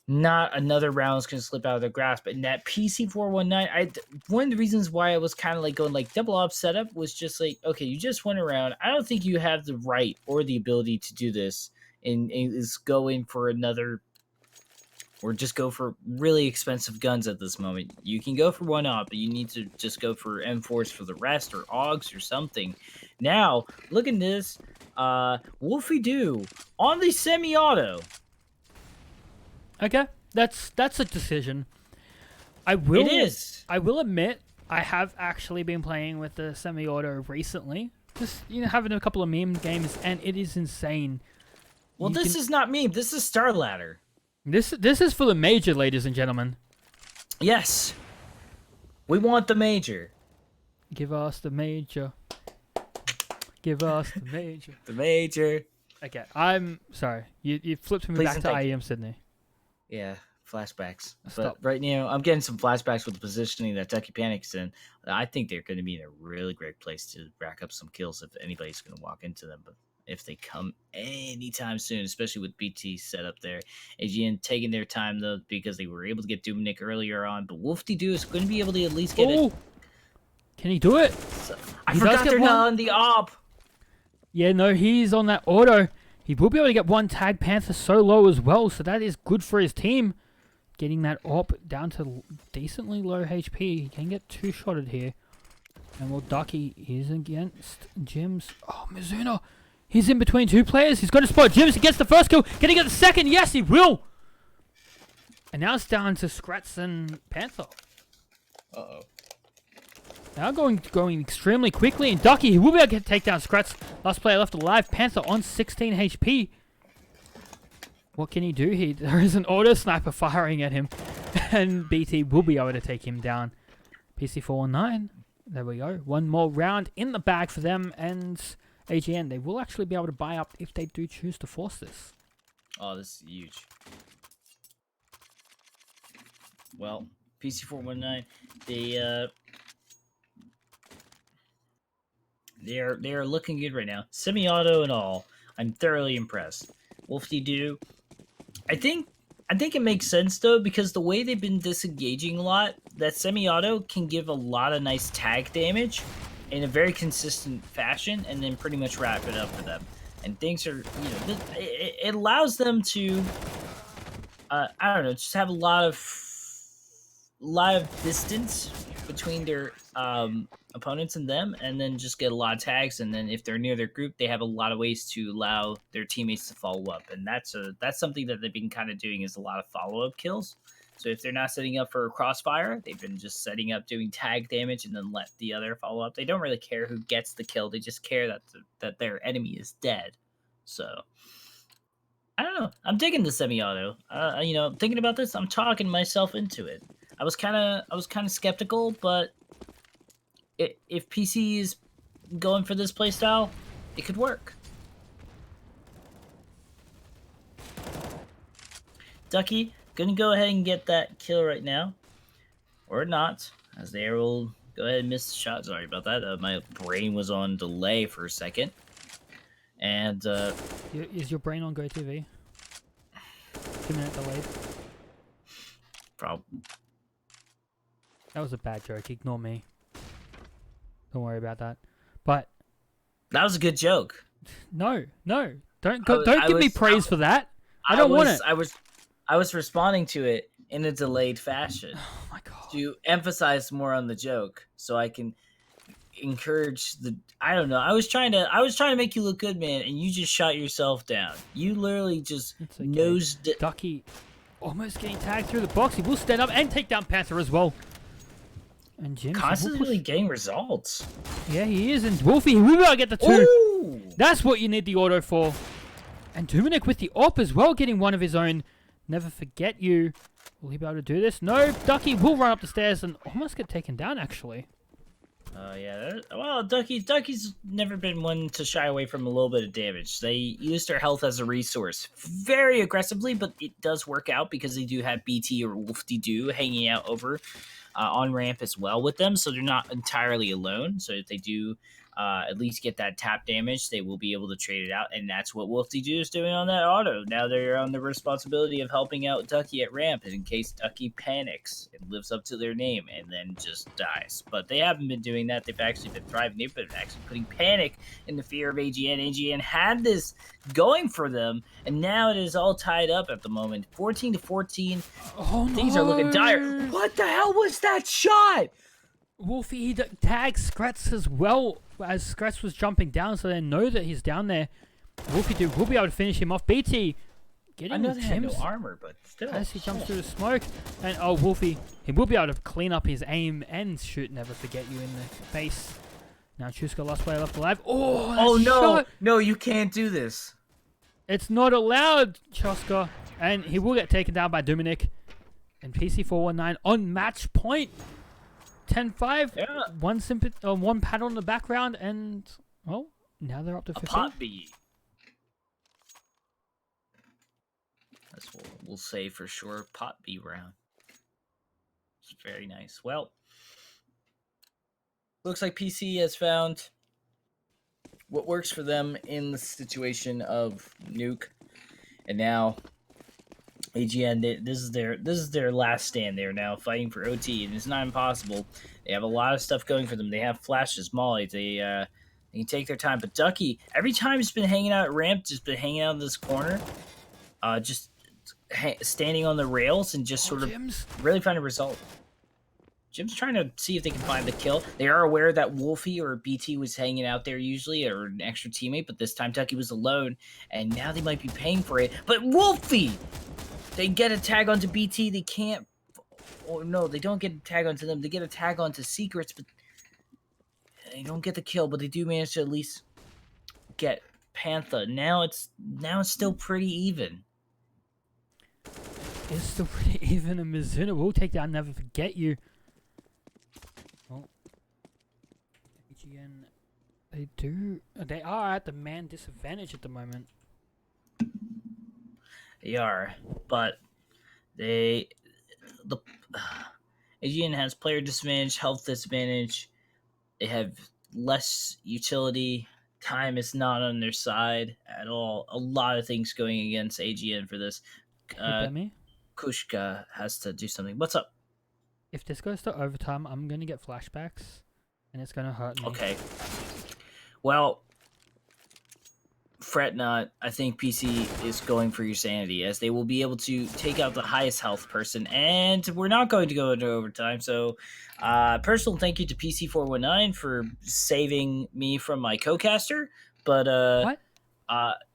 Not another round is going to slip out of their grasp. And that PC419, one of the reasons why I was kind of like going like double op setup was just like, okay, you just went around. I don't think you have the right or the ability to do this and is going for another or just go for really expensive guns at this moment. You can go for one op, but you need to just go for M4s for the rest or AUGs or something. Now, look at this. Wolfie Doo on the semi-auto. Okay, that's a decision. It is. I will admit, I have actually been playing with the semi-auto recently. Just having a couple of meme games, and it is insane. Well, this is not meme. This is StarLadder. This is for the major, ladies and gentlemen. Yes. We want the major. Give us the major. Give us the major. The major. Okay, I'm sorry. You flipped me Please back and to thank you. IEM Sydney. Yeah, flashbacks. Stop. But right now, I'm getting some flashbacks with the positioning that Ducky Panic's in. I think they're going to be in a really great place to rack up some kills if anybody's going to walk into them. But if they come anytime soon, especially with BT set up there. AGN taking their time though because they were able to get Dominic earlier on, but Wolfty-Doo is going to be able to at least get it. Can he do it? So, I He forgot they're not on the op. Yeah, no, he's on that auto. He will be able to get one tag. Panther so low as well, so that is good for his team. Getting that op down to decently low HP. He can get two-shotted here. And well, Ducky is against Jims. Oh, Mizuno. He's in between two players. He's going to spot Jims. He gets the first kill. Can he get the second? Yes, he will. And now it's down to Scratz and Panther. Uh-oh. Now going extremely quickly. And Ducky, he will be able to take down Scratz. Last player left alive. Panther on 16 HP. What can he do here? There is an auto sniper firing at him. And BT will be able to take him down. PC419. There we go. One more round in the bag for them. And AGN, they will actually be able to buy up if they do choose to force this. Oh, this is huge. Well, PC419, they are looking good right now. Semi-auto and all. I'm thoroughly impressed. Wolfty-Doo. I think it makes sense though because the way they've been disengaging a lot, that semi-auto can give a lot of nice tag damage in a very consistent fashion, and then pretty much wrap it up for them. And things are, it allows them to, I don't know, just have a lot of distance between their opponents and them, and then just get a lot of tags. And then if they're near their group, they have a lot of ways to allow their teammates to follow up. And that's something that they've been kind of doing, is a lot of follow-up kills. So if they're not setting up for a crossfire, they've been just setting up doing tag damage and then let the other follow up. They don't really care who gets the kill. They just care that their enemy is dead. So I don't know. I'm digging the semi-auto. Thinking about this, I'm talking myself into it. I was kind of skeptical, but if PC is going for this playstyle, it could work. Ducky gonna go ahead and get that kill right now, or not, as they will go ahead and miss the shot. Sorry about that. My brain was on delay for a second. And is your brain on GoTV? 2-minute delayed. Problem. That was a bad joke. Ignore me. Don't worry about that. But that was a good joke. No, don't give me praise for that. I don't want it. I was responding to it in a delayed fashion. Oh my god. To emphasize more on the joke, so I can encourage the. I don't know. I was trying to make you look good, man, and you just shot yourself down. You literally just nosed. Ducky, almost getting tagged through the box. He will stand up and take down Panther as well. And Jim constantly getting results. Yeah, he is. And Wolfie, he will be able to get the 2. Ooh! That's what you need the auto for. And Dominic with the op as well, getting one of his own. Never forget you. Will he be able to do this? No, Ducky will run up the stairs and almost get taken down, actually. Yeah. Well, Ducky's never been one to shy away from a little bit of damage. They use their health as a resource very aggressively, but it does work out because they do have BT or Wolfty-Doo hanging out over on ramp as well with them, so they're not entirely alone. So if they do at least get that tap damage, they will be able to trade it out, and that's what Wolfty-Doo is doing on that auto. Now they're on the responsibility of helping out Ducky at ramp in case Ducky panics and lives up to their name and then just dies. But they haven't been doing that. They've actually been thriving. They've been actually putting panic in the fear of AGN. AGN had this going for them, and now it is all tied up at the moment. 14-14. Oh, no. Things are looking dire. What the hell was that shot? Wolfie, he tags Scratz as well as Scratz was jumping down, so they know that he's down there. Wolfie will be able to finish him off. BT getting I know they had no armor, but still. As he jumps through the smoke. And Wolfie, he will be able to clean up his aim and shoot. Never forget you in the face. Now Chuska, last player left alive. Oh no! Shot. No, you can't do this. It's not allowed, Chuska. And he will get taken down by Dominic. And PC419 on match point. 10-5, yeah. One paddle in the background, and well, now they're up to 15. Pot B. That's what we'll say for sure. Pot B round. It's very nice. Well, looks like PC has found what works for them in the situation of Nuke, and now AGN. This is their last stand. They're now fighting for OT, and it's not impossible. They have a lot of stuff going for them. They have flashes, Molly. They can take their time. But Ducky, every time he's been hanging out at ramp, just been hanging out in this corner, just standing on the rails and just sort of really find a result. Jim's trying to see if they can find the kill. They are aware that Wolfie or BT was hanging out there usually, or an extra teammate, but this time Ducky was alone, and now they might be paying for it. But Wolfie! They get a tag onto BT. They can't. Oh no, they don't get a tag onto them. They get a tag onto Secrets, but they don't get the kill. But they do manage to at least get Panther. Now it's still pretty even. It's still pretty even, and Mizuna will take down Never Forget You. Oh, AGN, they are at the man disadvantage at the moment. They are, but AGN has player disadvantage, health disadvantage. They have less utility. Time is not on their side at all. A lot of things going against AGN for this. Kushka has to do something. What's up? If this goes to overtime, I'm gonna get flashbacks, and it's gonna hurt me. Okay. Well, fret not. I think PC is going for your sanity, as they will be able to take out the highest health person, and we're not going to go into overtime. So, personal thank you to PC419 for saving me from my co-caster. But what?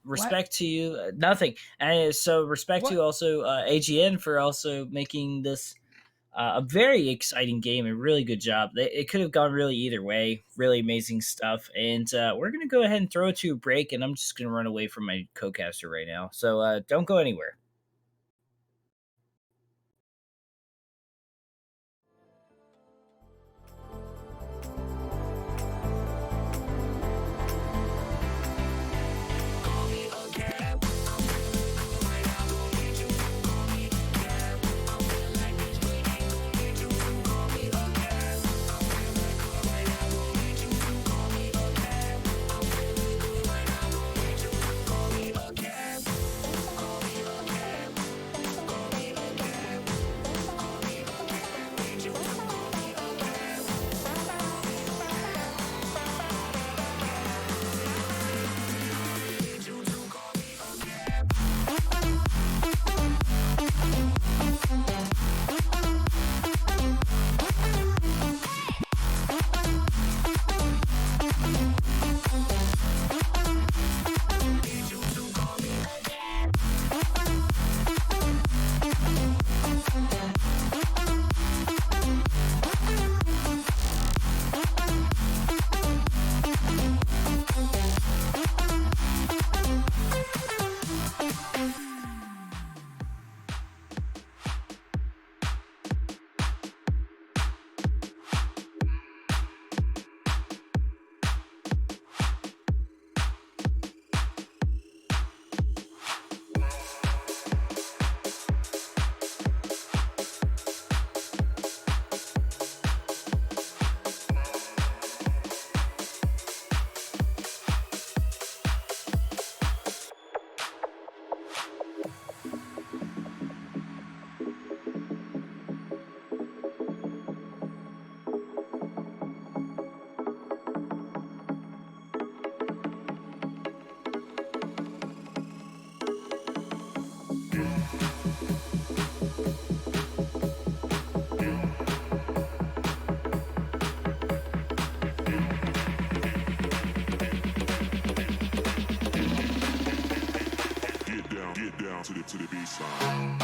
Respect to you. Nothing. And so respect to also AGN for also making this a very exciting game. A really good job. It could have gone really either way. Really amazing stuff. And we're going to go ahead and throw it to a break, and I'm just going to run away from my co-caster right now. So don't go anywhere. To the B-side.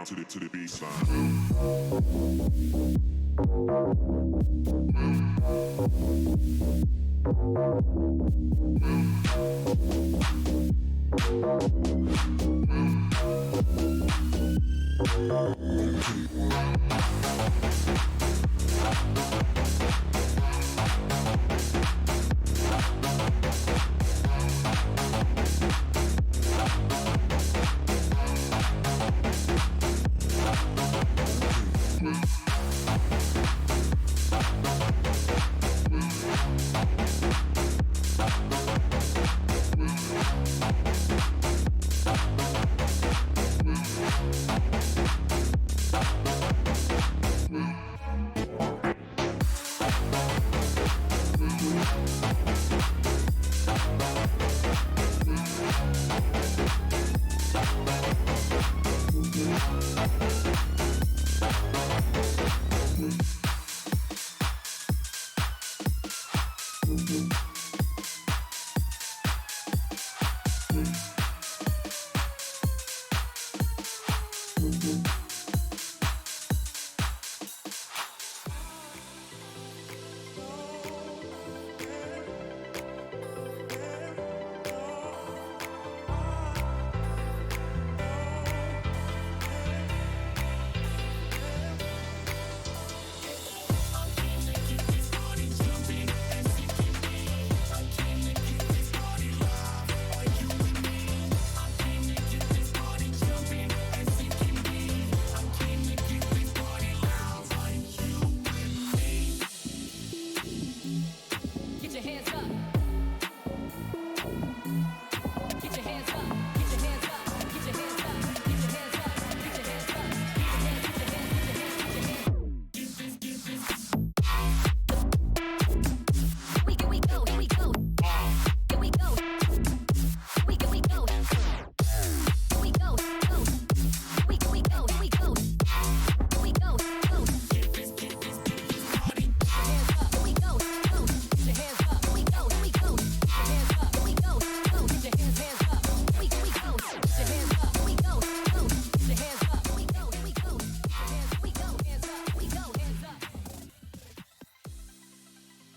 down to the baseline.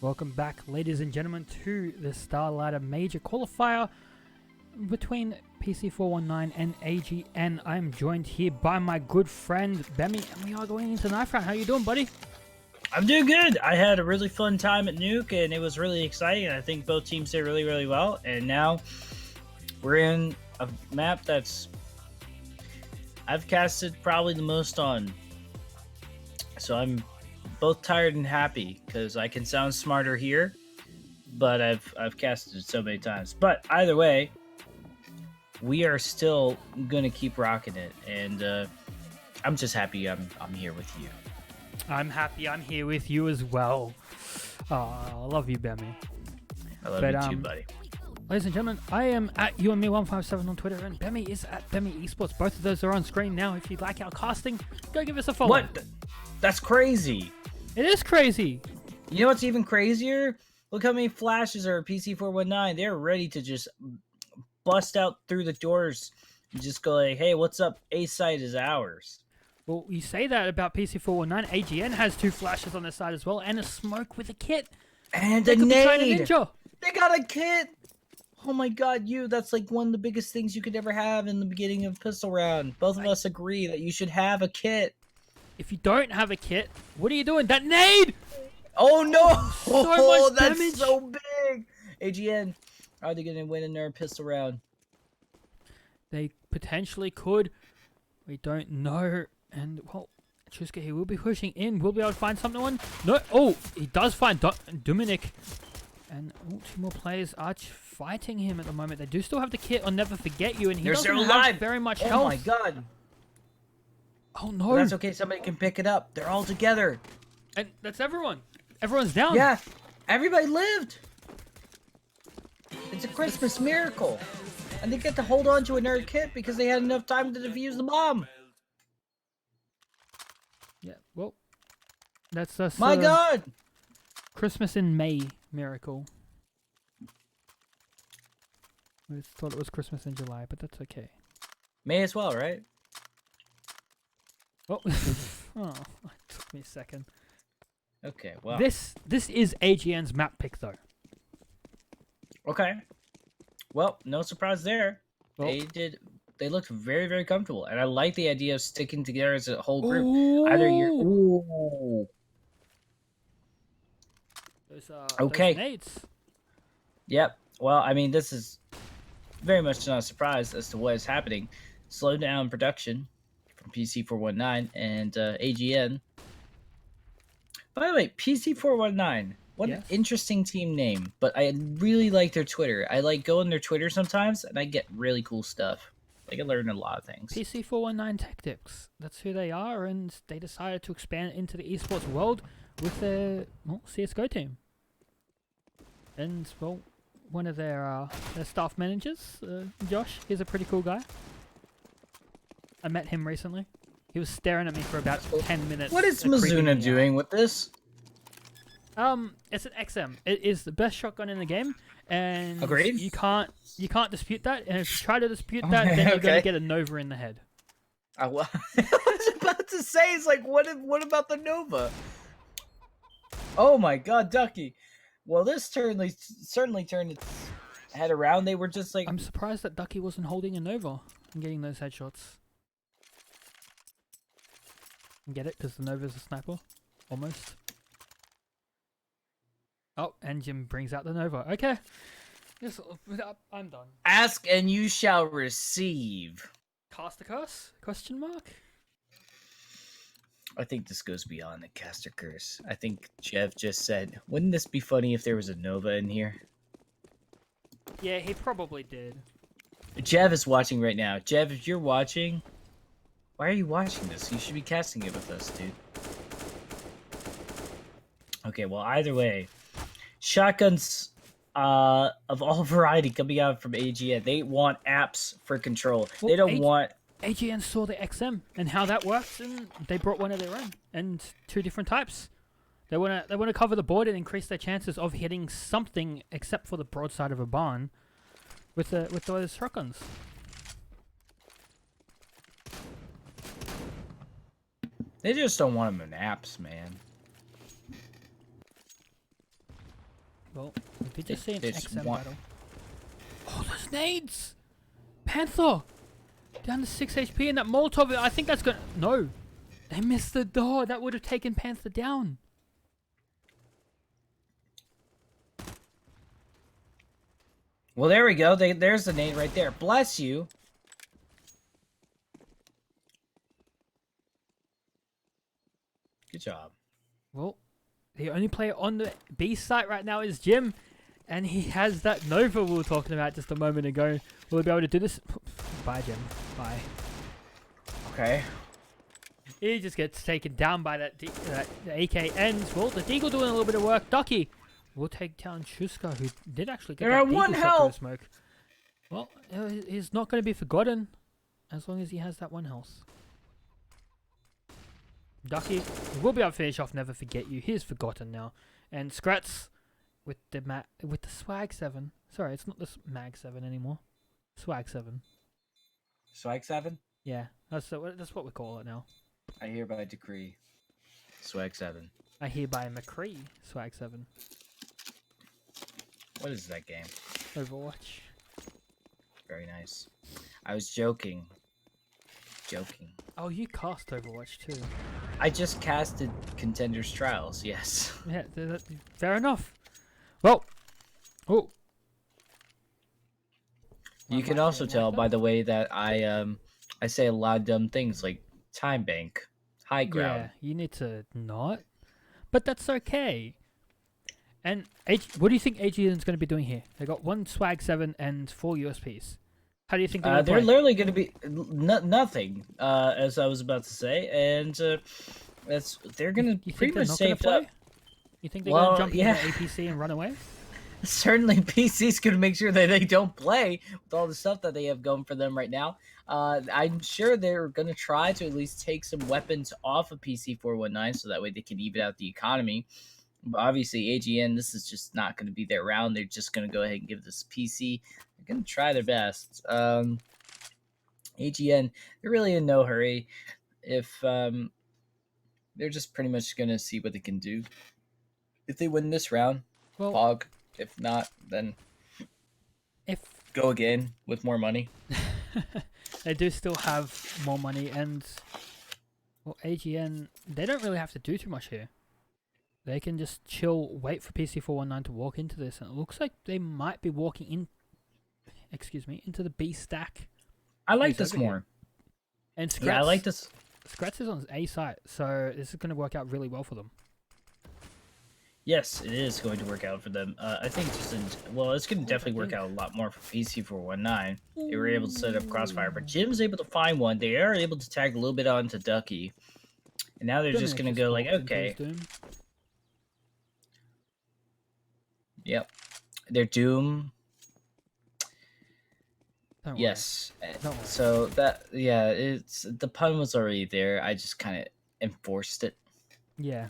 Welcome back, ladies and gentlemen, to the StarLadder Major Qualifier between PC419 and AGN. I am joined here by my good friend Bemi, and we are going into knife round. How you doing, buddy? I'm doing good. I had a really fun time at Nuke, and it was really exciting. I think both teams did really, really well. And now we're in a map that's I've casted probably the most on. So I'm both tired and happy because I can sound smarter here, but I've casted it so many times. But either way, we are still gonna keep rocking it, and I'm just happy I'm here with you. I'm happy I'm here with you as well. I love you, Bemi. I love you too, buddy. Ladies and gentlemen, I am at YouandMe157 on Twitter, and Bemi is at Bemi Esports. Both of those are on screen now. If you like our casting, go give us a follow. What? That's crazy. It is crazy. You know what's even crazier? Look how many flashes are PC419. They're ready to just bust out through the doors and just go like, hey, what's up? A site is ours. Well, you say that about PC419. AGN has 2 flashes on their side as well, and a smoke with a kit. And they a could be trying to nade. ninja. They got a kit. Oh my god, that's like one of the biggest things you could ever have in the beginning of pistol round. Both of us agree that you should have a kit. If you don't have a kit, what are you doing? That nade! Oh no! So much that's damage. so big. AGN, are they gonna win in their pistol round? They potentially could. We don't know. And well, Chuska, he will be pushing in. Will be able to find someone. No. Oh, he does find Dominic. And 2 more players are fighting him at the moment. They do still have the kit on Never Forget You, and he doesn't have very much health. Oh my god. Oh no. But that's okay, somebody can pick it up. They're all together. And that's everyone. Everyone's down. Yeah, everybody lived. It's a Christmas miracle. And they get to hold on to a nerd kit because they had enough time to defuse the bomb. Yeah, well, that's us. My god. Christmas in May miracle. We thought it was Christmas in July, but that's okay. May as well, right? Oh, oh, it took me a second. Okay, well, This is AGN's map pick though. okay. Well, no surprise there. Well, They looked very, very comfortable, and I like the idea of sticking together as a whole group. Either you're ooh, ooh, those okay, nades. yep. Well, I mean, this is very much not a surprise as to what is happening. Slow down production from PC419 and AGN. By the way, PC419. What an Yes. interesting team name, but I really like their Twitter. I like going their Twitter sometimes, and I get really cool stuff. I can learn a lot of things. PC419 Tactics. That's who they are, and they decided to expand into the esports world with their CS:GO team. And well, one of their staff managers, Josh, he's a pretty cool guy. I met him recently. He was staring at me for about 10 minutes. What is creeping me Mizuna out. doing with this? It's an XM. It is the best shotgun in the game, and Agreed. you can't dispute that. And if you try to dispute that, then you're gonna Okay. get a Nova in the head. I was about to say, it's like, what about the Nova? Oh my God, Ducky. Well, this certainly turned its head around. They were just like, I'm surprised that Ducky wasn't holding a Nova and getting those headshots. Get it? Because the Nova's a sniper, almost. Oh, and Jim brings out the Nova. Okay, I'm done. ask and you shall receive. Cast a curse? Question mark? I think this goes beyond the caster curse. I think Jeff just said, wouldn't this be funny if there was a Nova in here? Yeah, he probably did. Jeff is watching right now. Jeff, if you're watching, why are you watching this? You should be casting it with us, dude. Okay, well, either way, shotguns of all variety coming out from AGN. They want apps for control. Well, They don't want... AGN saw the XM and how that works, and they brought one of their own and two different types. They wanna cover the board and increase their chances of hitting something, except for the broadside of a barn, with those shotguns. They just don't want them in apps, man. Well, we did just see an They just XM want- battle. Oh, those nades! Panther! Down to 6 HP and that Molotov, I think that's gonna... No! They missed the door! That would have taken Panther down! Well, there we go. There's the nade right there. Bless you. Good job. Well, the only player on the B site right now is Jim, and he has that Nova we were talking about just a moment ago. Will he be able to do this? Bye, Jim. Bye. Okay. He just gets taken down by that AK ends. Well, the Deagle doing a little bit of work. Ducky will take down Chuska, who did actually get They're that at one Deagle shot to the health. smoke. Well, he's not going to be forgotten as long as he has that one health. Ducky will be able to finish off Never Forget You. He's forgotten now. And Scratz with the Swag 7. Sorry, it's not the Mag 7 anymore. Swag 7. Swag 7? Yeah, that's what we call it now. I hereby decree. Swag 7. I hereby McCree Swag 7. What is that game? Overwatch. Very nice. I was joking. Joking. Oh, you cast Overwatch too. I just casted Contenders Trials, yes. Yeah, fair enough. Well, oh. You can also tell by the way that I say a lot of dumb things like time bank, high ground. Yeah, you need to not, but that's okay. And what do you think AGN is going to be doing here? They got 1 Swag 7 and 4 USPs. How do you think they're They're play? literally going to be nothing, as I was about to say, and they're going You to think pretty they're much not going to saved play? up. You think they're going Well, to jump yeah. into the APC and run away? Certainly, PC's going to make sure that they don't play with all the stuff that they have going for them right now. I'm sure they're going to try to at least take some weapons off of PC419 so that way they can even out the economy. But obviously, AGN, this is just not going to be their round. They're just going to go ahead and give this PC. They're going to try their best. AGN, they're really in no hurry. if they're just pretty much gonna see what they can do. If they win this round, Well, fog. If not, then if go again with more money. they do still have more money, and well, AGN, they don't really have to do too much here. They can just chill, wait for PC419 to walk into this, and it looks like they might be walking in. Excuse me, into the B stack. I like Who's this over here? more. And Scratch, Yeah, I like this. Scratch is on A site, so this is going to work out really well for them. Yes, it is going to work out for them. I think well, it's going to definitely work out a lot more for PC419. They were able to set up Crossfire, but Jim's able to find one. They are able to tag a little bit onto Ducky, and now they're just going to go like, okay, yep, they're Doom. Don't Yes, Don't worry. so it's the pun was already there. I just kind of enforced it. Yeah,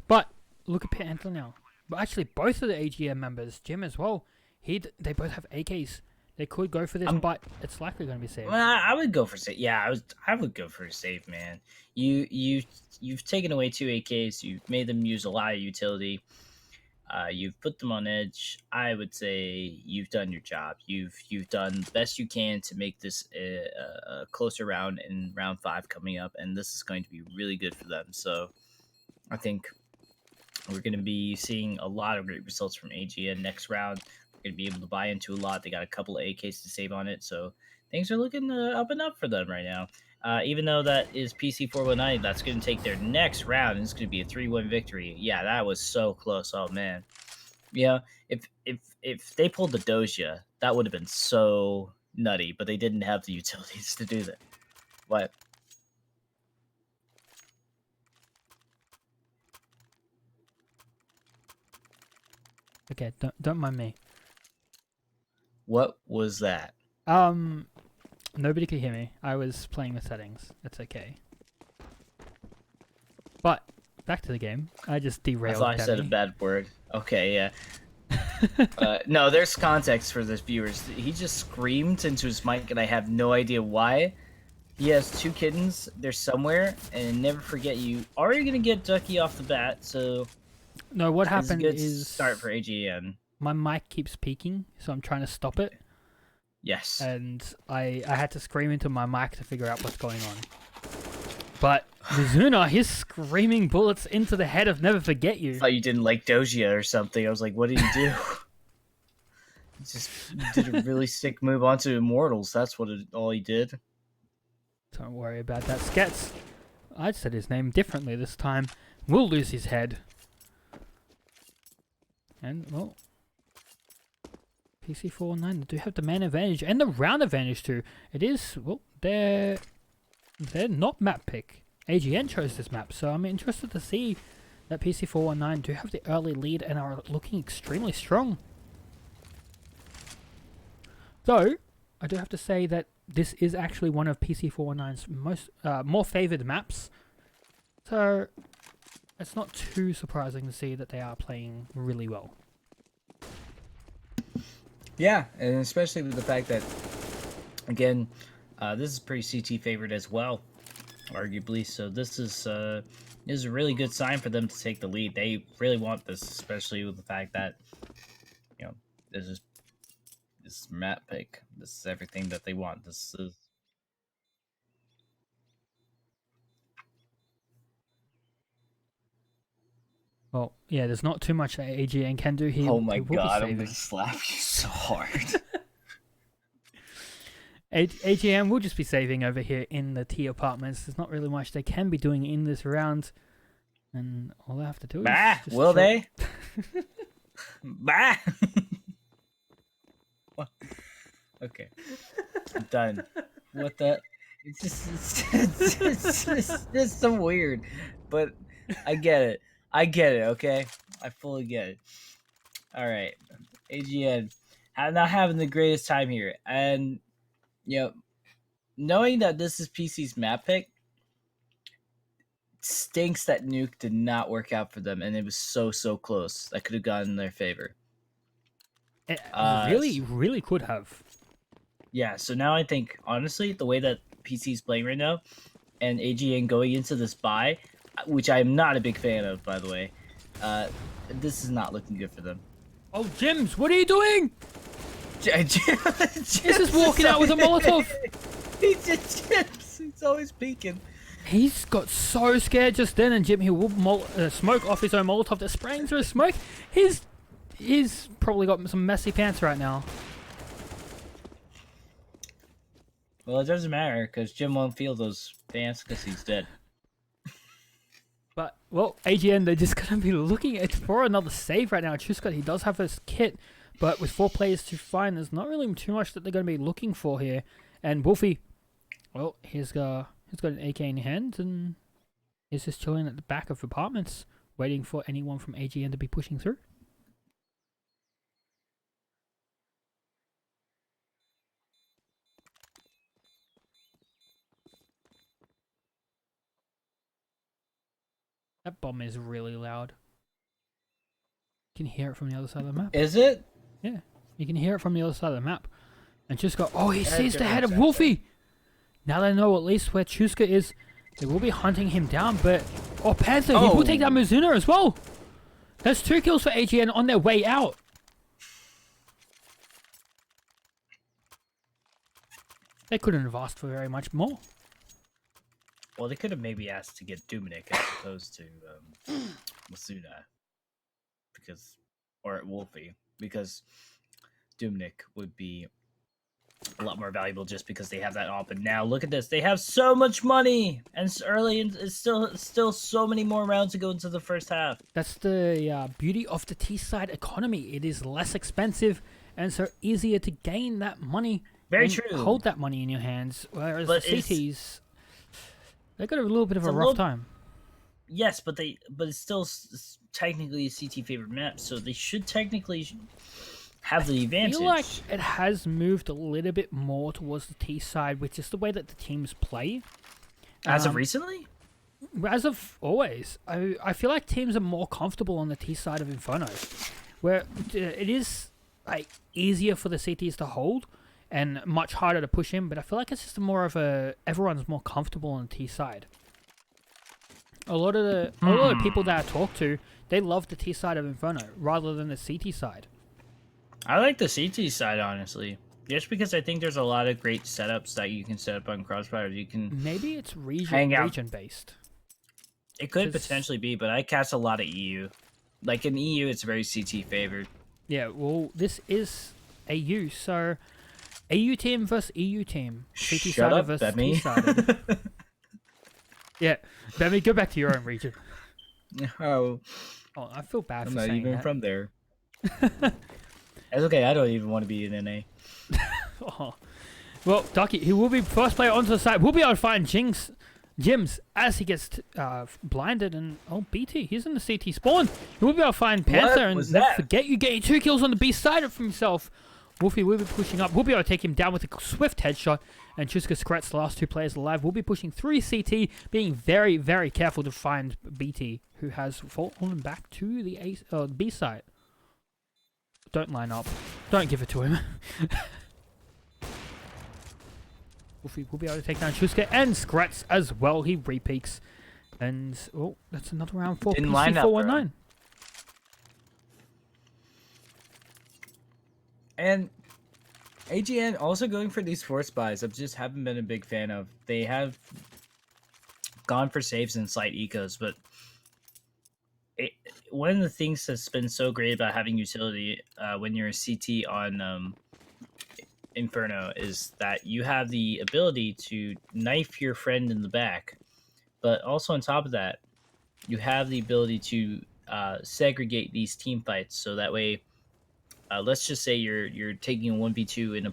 but look at Panther now. But actually, both of the AGM members, Jim as well, they both have AKs. They could go for this, but it's likely going to be saved. Well, I would go for save. Yeah, I would go for a save, man. You've taken away 2 AKs. You've made them use a lot of utility. You've put them on edge. I would say you've done your job. You've done the best you can to make this a closer round in round 5 coming up, and this is going to be really good for them. So I think we're going to be seeing a lot of great results from AGN next round. We're going to be able to buy into a lot. They got a couple of AKs to save on it, so things are looking up and up for them right now. Even though that is PC419, that's going to take their next round, and it's going to be a 3-1 victory. Yeah, that was so close. Oh, man. Yeah, if they pulled the Doja, that would have been so nutty, but they didn't have the utilities to do that. What? Okay, don't mind me. What was that? Nobody could hear me. I was playing the settings. It's okay. But back to the game. I just derailed. I thought I said a bad word. Okay, yeah. No, there's context for this, viewers. He just screamed into his mic, and I have no idea why. He has 2 kittens. They're somewhere, and never forget, you are gonna get Ducky off the bat. So no, what happened good is start for AGN. My mic keeps peaking, so I'm trying to stop it. Yes. And I had to scream into my mic to figure out what's going on. But Mizuna, he's screaming bullets into the head of Never Forget You. I thought you didn't like Doja or something. I was like, what did he do? He just did a really sick move onto Immortals. That's all he did. Don't worry about that. Skets, I said his name differently this time. We'll lose his head. And, well, PC419 do have the man advantage and the round advantage too. It is, well, they're not map pick. AGN chose this map, so I'm interested to see that PC419 do have the early lead and are looking extremely strong. Though, I do have to say that this is actually one of PC419's more favored maps. So, it's not too surprising to see that they are playing really well. Yeah, and especially with the fact that, again, this is pretty CT favored as well, arguably. So this is a really good sign for them to take the lead. They really want this, especially with the fact that, this is map pick. This is everything that they want. This is. Well, yeah, there's not too much that AGN can do here. Oh my god, I'm gonna slap you so hard. AGN will just be saving over here in the T apartments. There's not really much they can be doing in this round. And all they have to do is... just will they? Bah! Okay. I'm done. What the... It's just so weird. But I get it. Okay? I fully get it. Alright. AGN. Not having the greatest time here. And, knowing that this is PC's map pick, stinks that Nuke did not work out for them, and it was so close. That could have gone in their favor. It really could have. Yeah, so now I think, honestly, the way that PC's playing right now, and AGN going into this buy, which I am not a big fan of, by the way. This is not looking good for them. Oh, Jims, what are you doing? This is walking out with a Molotov. He's always peeking. He's got so scared just then, and Jim, he will smoke off his own Molotov that's spraying through smoke. He's probably got some messy pants right now. Well, it doesn't matter, because Jim won't feel those pants because he's dead. But, well, AGN, they're just going to be looking for another save right now. Chuscott, he does have his kit, but with 4 players to find, there's not really too much that they're going to be looking for here. And Wolfie, well, he's got an AK in hand, and he's just chilling at the back of apartments, waiting for anyone from AGN to be pushing through. That bomb is really loud. You can hear it from the other side of the map. Is it? Yeah, you can hear it from the other side of the map. And Chuscott, oh, he sees the head of Wolfie! Now they know at least where Chuscott is. They will be hunting him down, but... Oh, Panther, he will take down Mizuna as well! That's 2 kills for AGN on their way out. They couldn't have asked for very much more. Well, they could have maybe asked to get Dominic as opposed to Mizuna. Or Wolfie. Because Dominic would be a lot more valuable just because they have that op. And now look at this, they have so much money, and it's early, and it's still so many more rounds to go into the first half. That's the beauty of the T-side economy. It is less expensive, and so easier to gain that money. Very true. Hold that money in your hands, whereas But the CTs, they got a little bit of a rough time. Yes, but it's still technically a CT favorite map, so they should technically have the advantage. I feel like it has moved a little bit more towards the T side, which is the way that the teams play. As of recently? As of always. I feel like teams are more comfortable on the T side of Inferno, where it is like easier for the CTs to hold and much harder to push in, but I feel like it's just more of everyone's more comfortable on the T side. A lot of the people that I talk to, they love the T side of Inferno rather than the CT side. I like the CT side, honestly. Just because I think there's a lot of great setups that you can set up on Crossfire. You can maybe it's region based. It could potentially be, but I catch a lot of EU. Like in EU, it's very CT favored. Yeah, well, this is AU, so AU team versus EU team. CT Shut up, versus Bemi. T-sided. Yeah, Bemi, go back to your own region. Oh, I feel bad I'm for not saying even that. from there. It's okay, I don't even want to be in NA. Oh. Well, Ducky, he will be first player onto the site. We'll be able to find Jims as he gets blinded. And BT, he's in the CT spawn. He will be able to find Panther, and never forget you getting 2 kills on the B side of himself. Wolfie will be pushing up. We'll be able to take him down with a swift headshot. And Chuscott Scratch, the last 2 players alive, will be pushing 3 CT, being very, very careful to find BT, who has fallen back to the B side. Don't line up. Don't give it to him. Wolfie will be able to take down Chuscott and Scratch as well. He repeaks. And, that's another round for PC419. And AGN also going for these force buys, I just haven't been a big fan of. They have gone for saves and slight ecos, but one of the things that's been so great about having utility when you're a CT on Inferno is that you have the ability to knife your friend in the back, but also on top of that, you have the ability to segregate these team fights, so that way let's just say you're taking a 1v2 in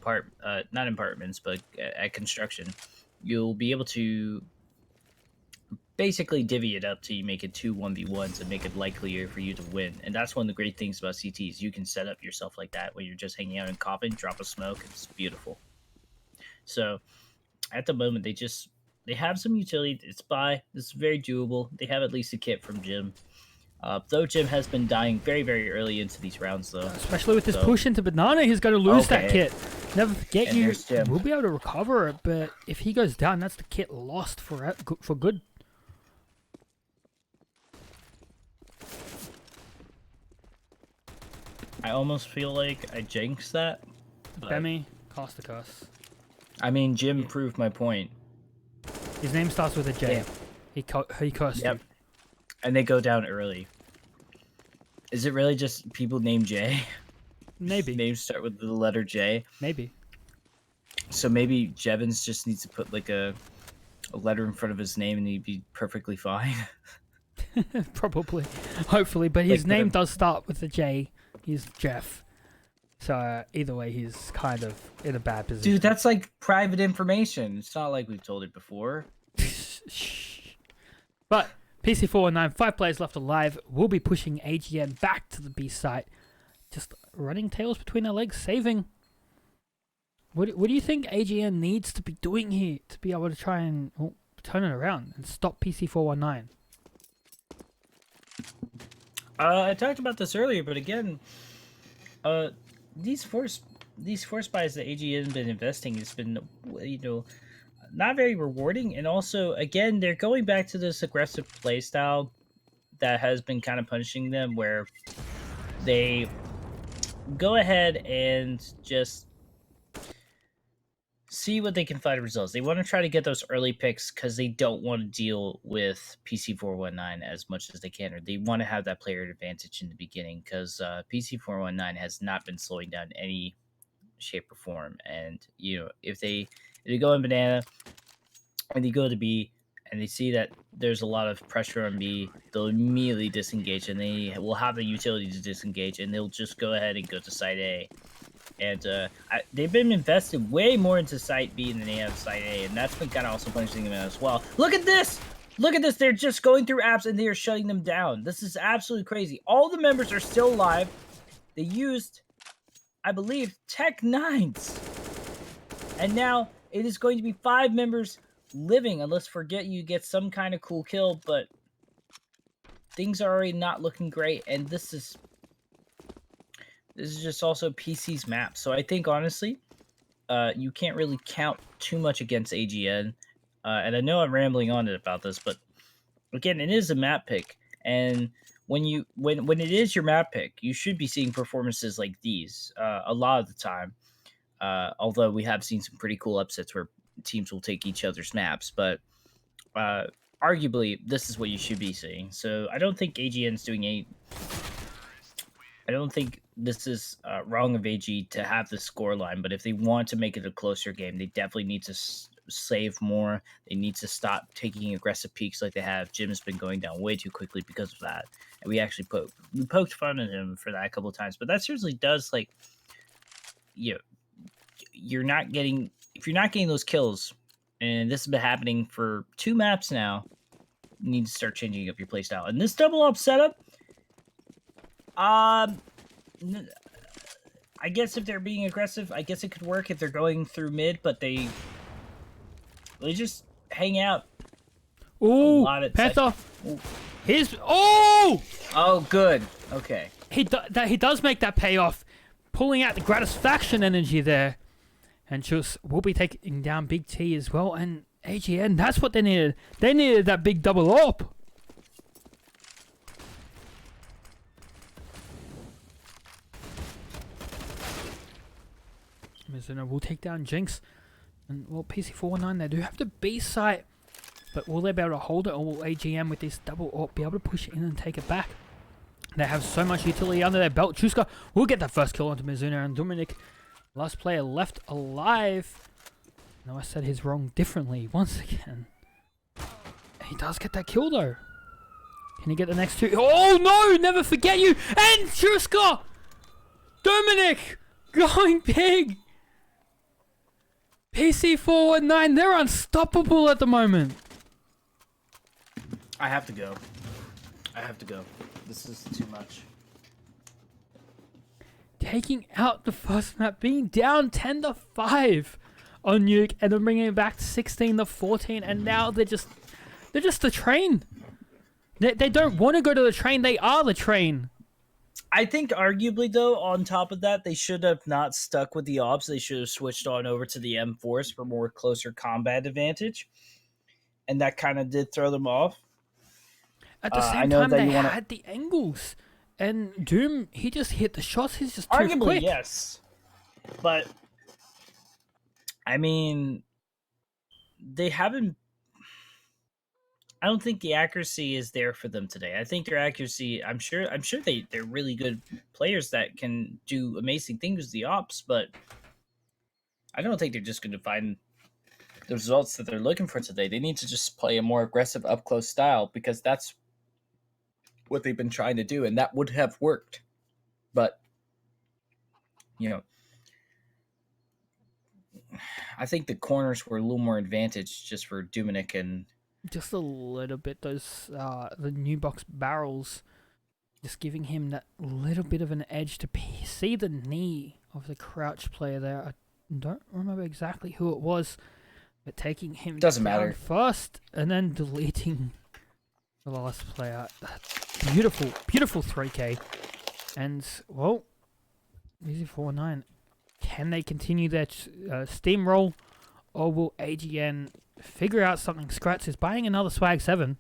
not apartments, but at construction. You'll be able to basically divvy it up till you make it 2 1v1s and make it likelier for you to win. And that's one of the great things about CTs. You can set up yourself like that when you're just hanging out in coffin, drop a smoke, it's beautiful. So at the moment, they have some utility. It's very doable. They have at least a kit from Jim. Though Jim has been dying very, very early into these rounds, though. Especially with this push into Banana, he's going to lose that kit. Never forget And you. there's Jim. We'll be able to recover it, but if he goes down, that's the kit lost for good. I almost feel like I jinxed that. but- Bemi, cost to cuss. I mean, Jim proved my point. His name starts with a J. Yeah. He cursed Yep. you. And they go down early. Is it really just people named J? Maybe. Names start with the letter J. Maybe. So maybe Jevons just needs to put like a letter in front of his name and he'd be perfectly fine. Probably. Hopefully. But his Like, name does start with a J. He's Jeff. So either way, he's kind of in a bad position. Dude, that's like private information. It's not like we've told it before. Shh. But PC419, 5 players left alive. We'll be pushing AGN back to the B site. Just running tails between their legs, saving. What do you think AGN needs to be doing here to be able to try and turn it around and stop PC419? I talked about this earlier, but again, these force buys that AGN has been investing has been, not very rewarding, and also again they're going back to this aggressive playstyle that has been kind of punishing them, where they go ahead and just see what they can find results. They want to try to get those early picks because they don't want to deal with PC419 as much as they can, or they want to have that player advantage in the beginning because PC419 has not been slowing down in any shape or form. And if they go in banana and they go to B and they see that there's a lot of pressure on B, they'll immediately disengage, and they will have the utility to disengage, and they'll just go ahead and go to site A. And they've been invested way more into Site B than they have Site A, and that's been kind of also punishing them as well. Look at this! Look at this! They're just going through apps, and they are shutting them down. This is absolutely crazy. All the members are still alive. They used, I believe, Tech 9s. And now it is going to be 5 members living, unless forget you get some kind of cool kill, but things are already not looking great, and this is just also PC's map. So I think, honestly, you can't really count too much against AGN. And I know I'm rambling on about this, but again, it is a map pick. And when it is your map pick, you should be seeing performances like these a lot of the time. Although we have seen some pretty cool upsets where teams will take each other's maps. But arguably, this is what you should be seeing. So I don't think AGN's doing I don't think this is wrong of AG to have the score line, but if they want to make it a closer game, they definitely need to save more. They need to stop taking aggressive peaks like they have. Jim has been going down way too quickly because of that, and we actually poked fun at him for that a couple of times. But that seriously does, like, you're not getting those kills, and this has been happening for 2 maps now. You need to start changing up your playstyle. And this double up setup, I guess if they're being aggressive, I guess it could work if they're going through mid, but they just hang out. Ooh, Panther. Here's Oh, good. Okay. He does make that payoff, pulling out the gratisfaction energy there, and just will be taking down Big T as well. And AGN, that's what they needed. They needed that big double up. Mizuno will take down Jinx. And, well, PC419, they do have the B site. But will they be able to hold it, or will AGM with this double AWP be able to push it in and take it back? They have so much utility under their belt. Chuska will get that first kill onto Mizuno, and Dominic, last player left alive. No, I said his wrong differently once again. He does get that kill though. Can he get the next 2? Oh no, never forget you! And Chuska! Dominic! Going big! PC419, they're unstoppable at the moment. I have to go. This is too much. Taking out the first map, being down 10-5 on Nuke, and then bringing it back to 16-14, and now they're just the train. They don't want to go to the train. They are the train. I think arguably though, on top of that, they should have not stuck with the ops. They should have switched on over to the M4s for more closer combat advantage, and that kind of did throw them off. At the I same know time, that they you want to had the angles, and Doom, he just hit the shots. He's just too arguably quick. yes, but I mean they haven't. I don't think the accuracy is there for them today. I think their accuracy. I'm sure they're really good players that can do amazing things with the ops, but I don't think they're just going to find the results that they're looking for today. They need to just play a more aggressive up close style because that's what they've been trying to do, and that would have worked. But you know, I think the corners were a little more advantaged just for Dominic and Just a little bit. Those the new box barrels, just giving him that little bit of an edge to see the knee of the crouch player there. I don't remember exactly who it was, but taking him Doesn't down matter. first and then deleting the last player. Beautiful, beautiful 3K. And, well, PC419, can they continue their steamroll, or will AGN figure out something? Scratch is buying another Swag 7.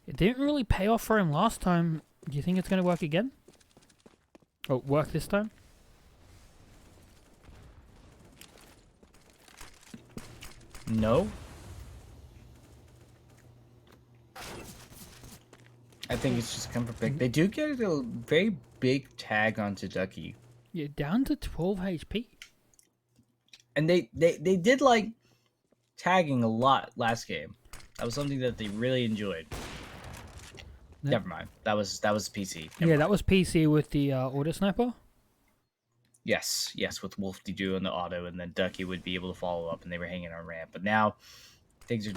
It didn't really pay off for him last time. Do you think it's going to work again? Or work this time? no. I think it's just comfort pick. They do get a very big tag onto Ducky. Yeah, down to 12 HP. And they did like tagging a lot last game. That was something that they really enjoyed. Yeah. Never mind. That was PC. Yeah, that was PC with the auto sniper. Yes, with Wolf do on the auto, and then Ducky would be able to follow up, and they were hanging on ramp. But now things are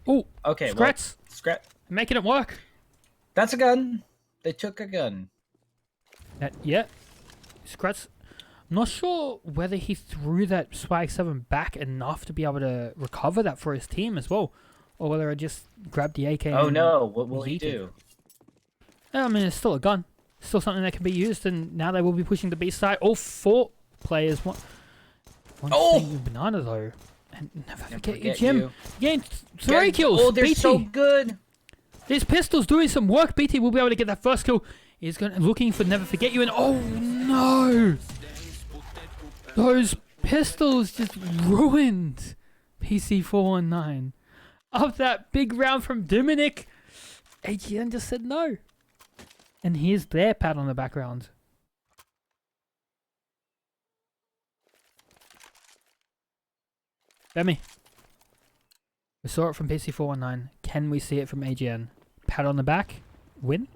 Oh, okay. Scratch, Well, Scratch. making it work. That's a gun. They took a gun. Yeah, Scratch. Not sure whether he threw that Swag 7 back enough to be able to recover that for his team as well, or whether I just grabbed the AK. Oh and no! What will he yeeted. do? I mean, it's still a gun. Still something that can be used, and now they will be pushing the B side. All 4 players want Oh! banana though. And never forget your forget Jim. you. Gained 3 kills. Oh, they're BT. so good. These pistols doing some work. BT will be able to get that first kill. He's looking for never forget you, and oh no! Those pistols just ruined PC419. Of that big round from Dominic, AGN just said no. And here's their pat on the background. Demi. We saw it from PC419. Can we see it from AGN? Pat on the back. Win?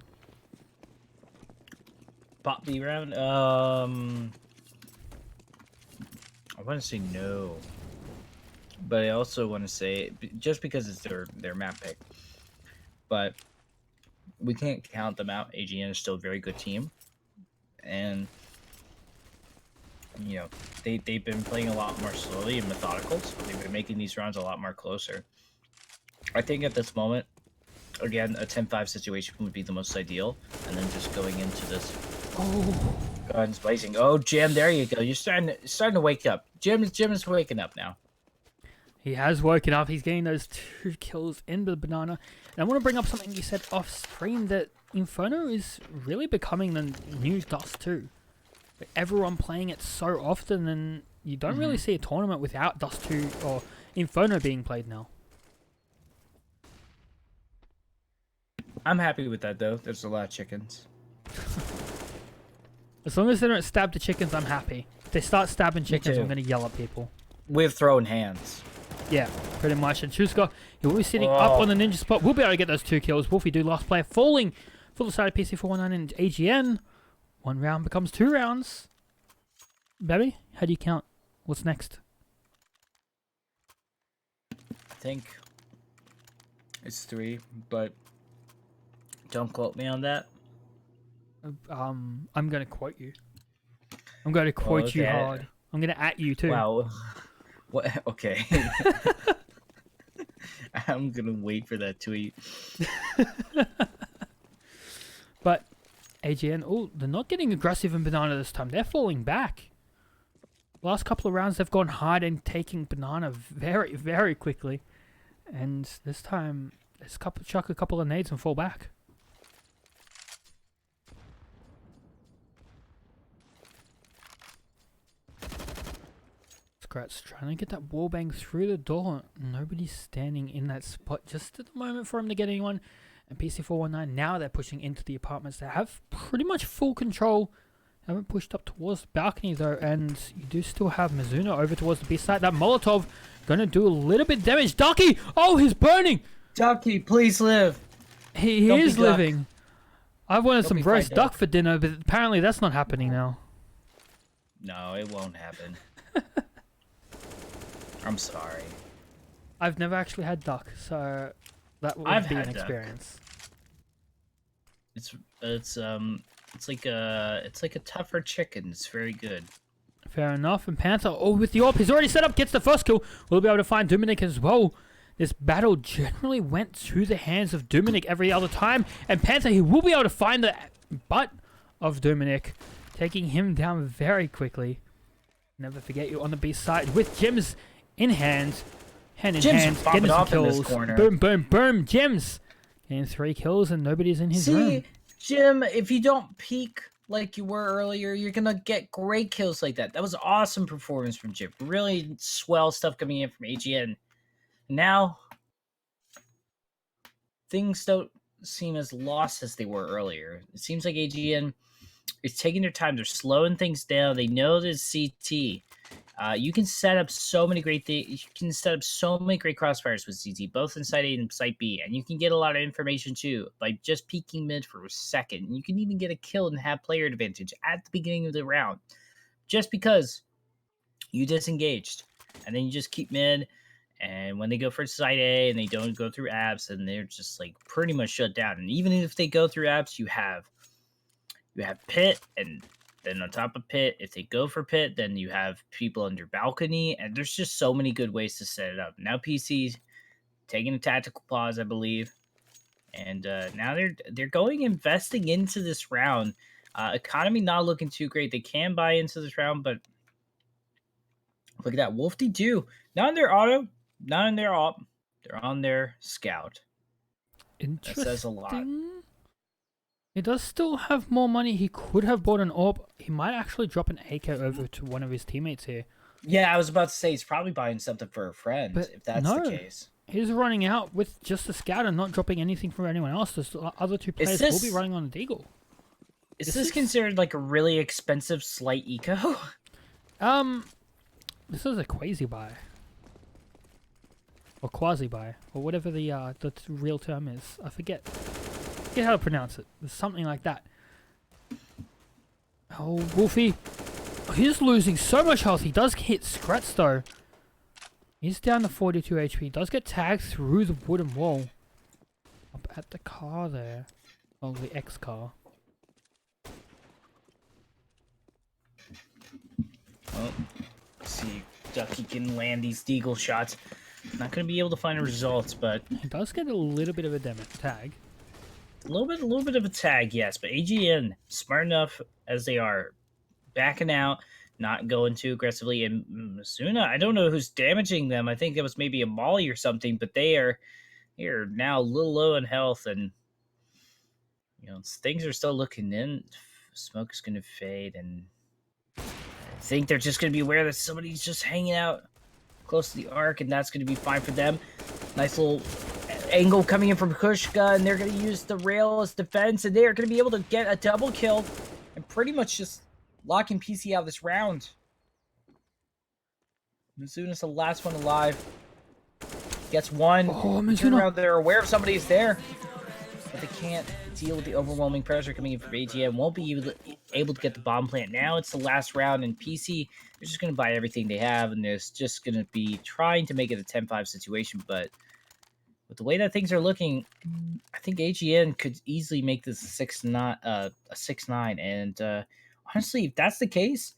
Pop B round. I want to say no, but I also want to say just because it's their map pick, but we can't count them out. AGN is still a very good team, and you know they've been playing a lot more slowly and methodical, so they've been making these rounds a lot more closer. I think at this moment, again, a 10-5 situation would be the most ideal, and then just going into this. Oh. Guns blazing. Oh, Jim, there you go. You're starting to wake up. Jim is waking up now. He has woken up. He's getting those 2 kills in the banana. And I want to bring up something you said off screen, that Inferno is really becoming the new Dust 2. Everyone playing it so often, and you don't really see a tournament without Dust 2 or Inferno being played now. I'm happy with that, though. There's a lot of chickens. As long as they don't stab the chickens, I'm happy. If they start stabbing chickens, too. I'm going to yell at people. We've thrown hands. Yeah, pretty much. And Chuska, he will be sitting up on the ninja spot. We'll be able to get those 2 kills. Wolfie do last player falling for the side of PC419 and AGN. 1 round becomes 2 rounds. Baby, how do you count? What's next? I think it's 3, but don't quote me on that. I'm going to quote you. I'm going to quote you hard. I'm going to at you too. Wow. What? Okay. I'm gonna wait for that tweet. But AGN, oh, they're not getting aggressive in Banana this time. They're falling back. Last couple of rounds, they've gone hard and taking Banana very, very quickly. And this time, let's chuck a couple of nades and fall back. Scratch trying to get that wallbang through the door. Nobody's standing in that spot just at the moment for him to get anyone. And PC419, now they're pushing into the apartments. They have pretty much full control. They haven't pushed up towards the balcony though. And you do still have Mizuna over towards the B side. That Molotov gonna do a little bit damage. Ducky! Oh, he's burning! Ducky, please live. He is living. I wanted some roast fried duck for dinner, but apparently that's not happening now. No, it won't happen. I'm sorry. I've never actually had duck, so that would be an experience. It's like a tougher chicken. It's very good. Fair enough. And Panther, oh, with the AWP, he's already set up, gets the first kill. We'll be able to find Dominic as well. This battle generally went to the hands of Dominic every other time. And Panther, he will be able to find the butt of Dominic, taking him down very quickly. Never forget you on the B side with Gems in hand in hand, getting some kills. Boom, boom, boom, Gems getting 3 kills and nobody's in his room. Jim, if you don't peek like you were earlier, you're gonna get great kills like that. That was awesome performance from Jim. Really swell stuff coming in from AGN. Now, things don't seem as lost as they were earlier. It seems like AGN is taking their time. They're slowing things down. They know there's CT. You can set up so many great things. You can set up so many great crossfires with CT, both in Site A and Site B. And you can get a lot of information too by just peeking mid for a second. You can even get a kill and have player advantage at the beginning of the round, just because you disengaged. And then you just keep mid. And when they go for Site A and they don't go through apps, and they're just like pretty much shut down. And even if they go through apps, you have pit, and then on top of pit, if they go for pit, then you have people under balcony, and there's just so many good ways to set it up. Now PC's taking a tactical pause, I believe, and now they're investing into this round. Economy not looking too great. They can buy into this round, but look at that. Wolf D2, not in their auto, not in their op. They're on their scout. Interesting. That says a lot. He does still have more money. He could have bought an AWP. He might actually drop an AK over to one of his teammates here. Yeah, I was about to say he's probably buying something for a friend, but if that's the case. He's running out with just a scout and not dropping anything from anyone else. The other 2 players will be running on a deagle. Is this considered like a really expensive slight eco? This is a quasi buy. Or quasi buy. Or whatever the real term is. I forget how to pronounce it. There's something like that. Oh, Wolfie. He's losing so much health. He does hit Scratch though. He's down to 42 HP. He does get tagged through the wooden wall. Up at the car there. Oh, the X car. Well, see if Ducky can land these deagle shots. Not going to be able to find results, but he does get a little bit of a tag. A little bit of a tag, yes. But AGN, smart enough as they are, backing out, not going too aggressively. And Mizuna, I don't know who's damaging them. I think it was maybe a Molly or something. But they are now a little low in health, and things are still looking in. Smoke is going to fade, and I think they're just going to be aware that somebody's just hanging out close to the arc, and that's going to be fine for them. Nice little angle coming in from Kushka, and they're going to use the rail as defense, and they are going to be able to get a double kill and pretty much just locking PC out of this round. Mizuna's the last one alive. Gets one. Oh, Turn around, they're aware of somebody's there, but they can't deal with the overwhelming pressure coming in from AGN. Won't be able to get the bomb plant. Now it's the last round, and PC, they're just going to buy everything they have, and they're just going to be trying to make it a 10-5 situation. But with the way that things are looking, I think AGN could easily make this a 6-9. And honestly, if that's the case,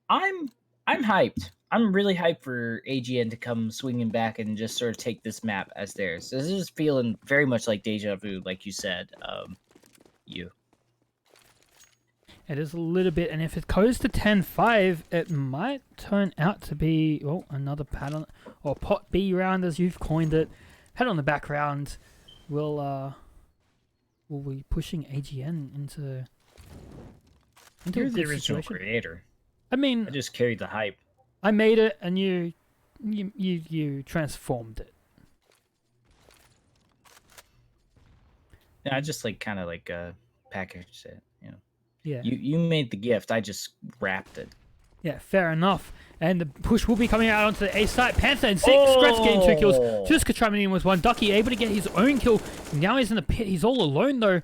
I'm hyped. I'm really hyped for AGN to come swinging back and just sort of take this map as theirs. This is feeling very much like deja vu, like you said. It is a little bit, and if it goes to 10-5, it might turn out to be another pad on, or pot B round as you've coined it. Head on the background. We'll be pushing AGN into You're a the good original situation. creator. I mean, I just carried the hype. I made it, and you transformed it. Yeah, I just kind of packaged it. You know. Yeah. You made the gift. I just wrapped it. Yeah, fair enough. And the push will be coming out onto the A side. Panther and 6. Scratch getting 2 kills. Juska chiming in with 1. Ducky able to get his own kill. Now he's in the pit. He's all alone though.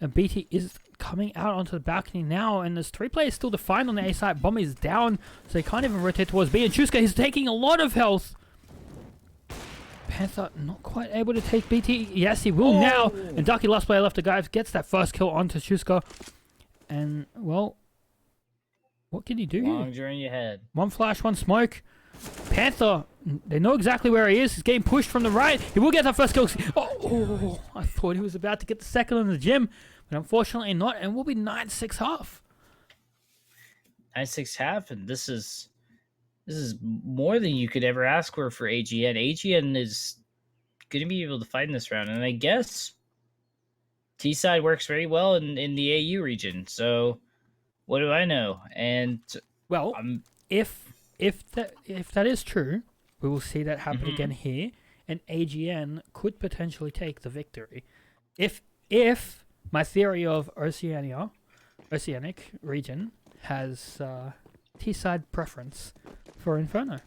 And BT is coming out onto the balcony now. And there's 3 players still defined on the A side. Bomb is down. So he can't even rotate towards B. And Juska is taking a lot of health. Panther not quite able to take BT. Yes, he will now. And Ducky, last player left to go, gets that first kill onto Juska. And, well, what can you do here? Long journey ahead. 1 flash, 1 smoke. Panther, they know exactly where he is. He's getting pushed from the right. He will get that first kill. Oh, I thought he was about to get the second on the gym, but unfortunately not. And we'll be 9-6 half. 9-6 half, and this is more than you could ever ask for AGN. AGN is going to be able to fight in this round, and I guess T side works very well in the AU region. So what do I know? And well, if that is true, we will see that happen again here, and AGN could potentially take the victory. If my theory of Oceanic region has T-side preference for Inferno.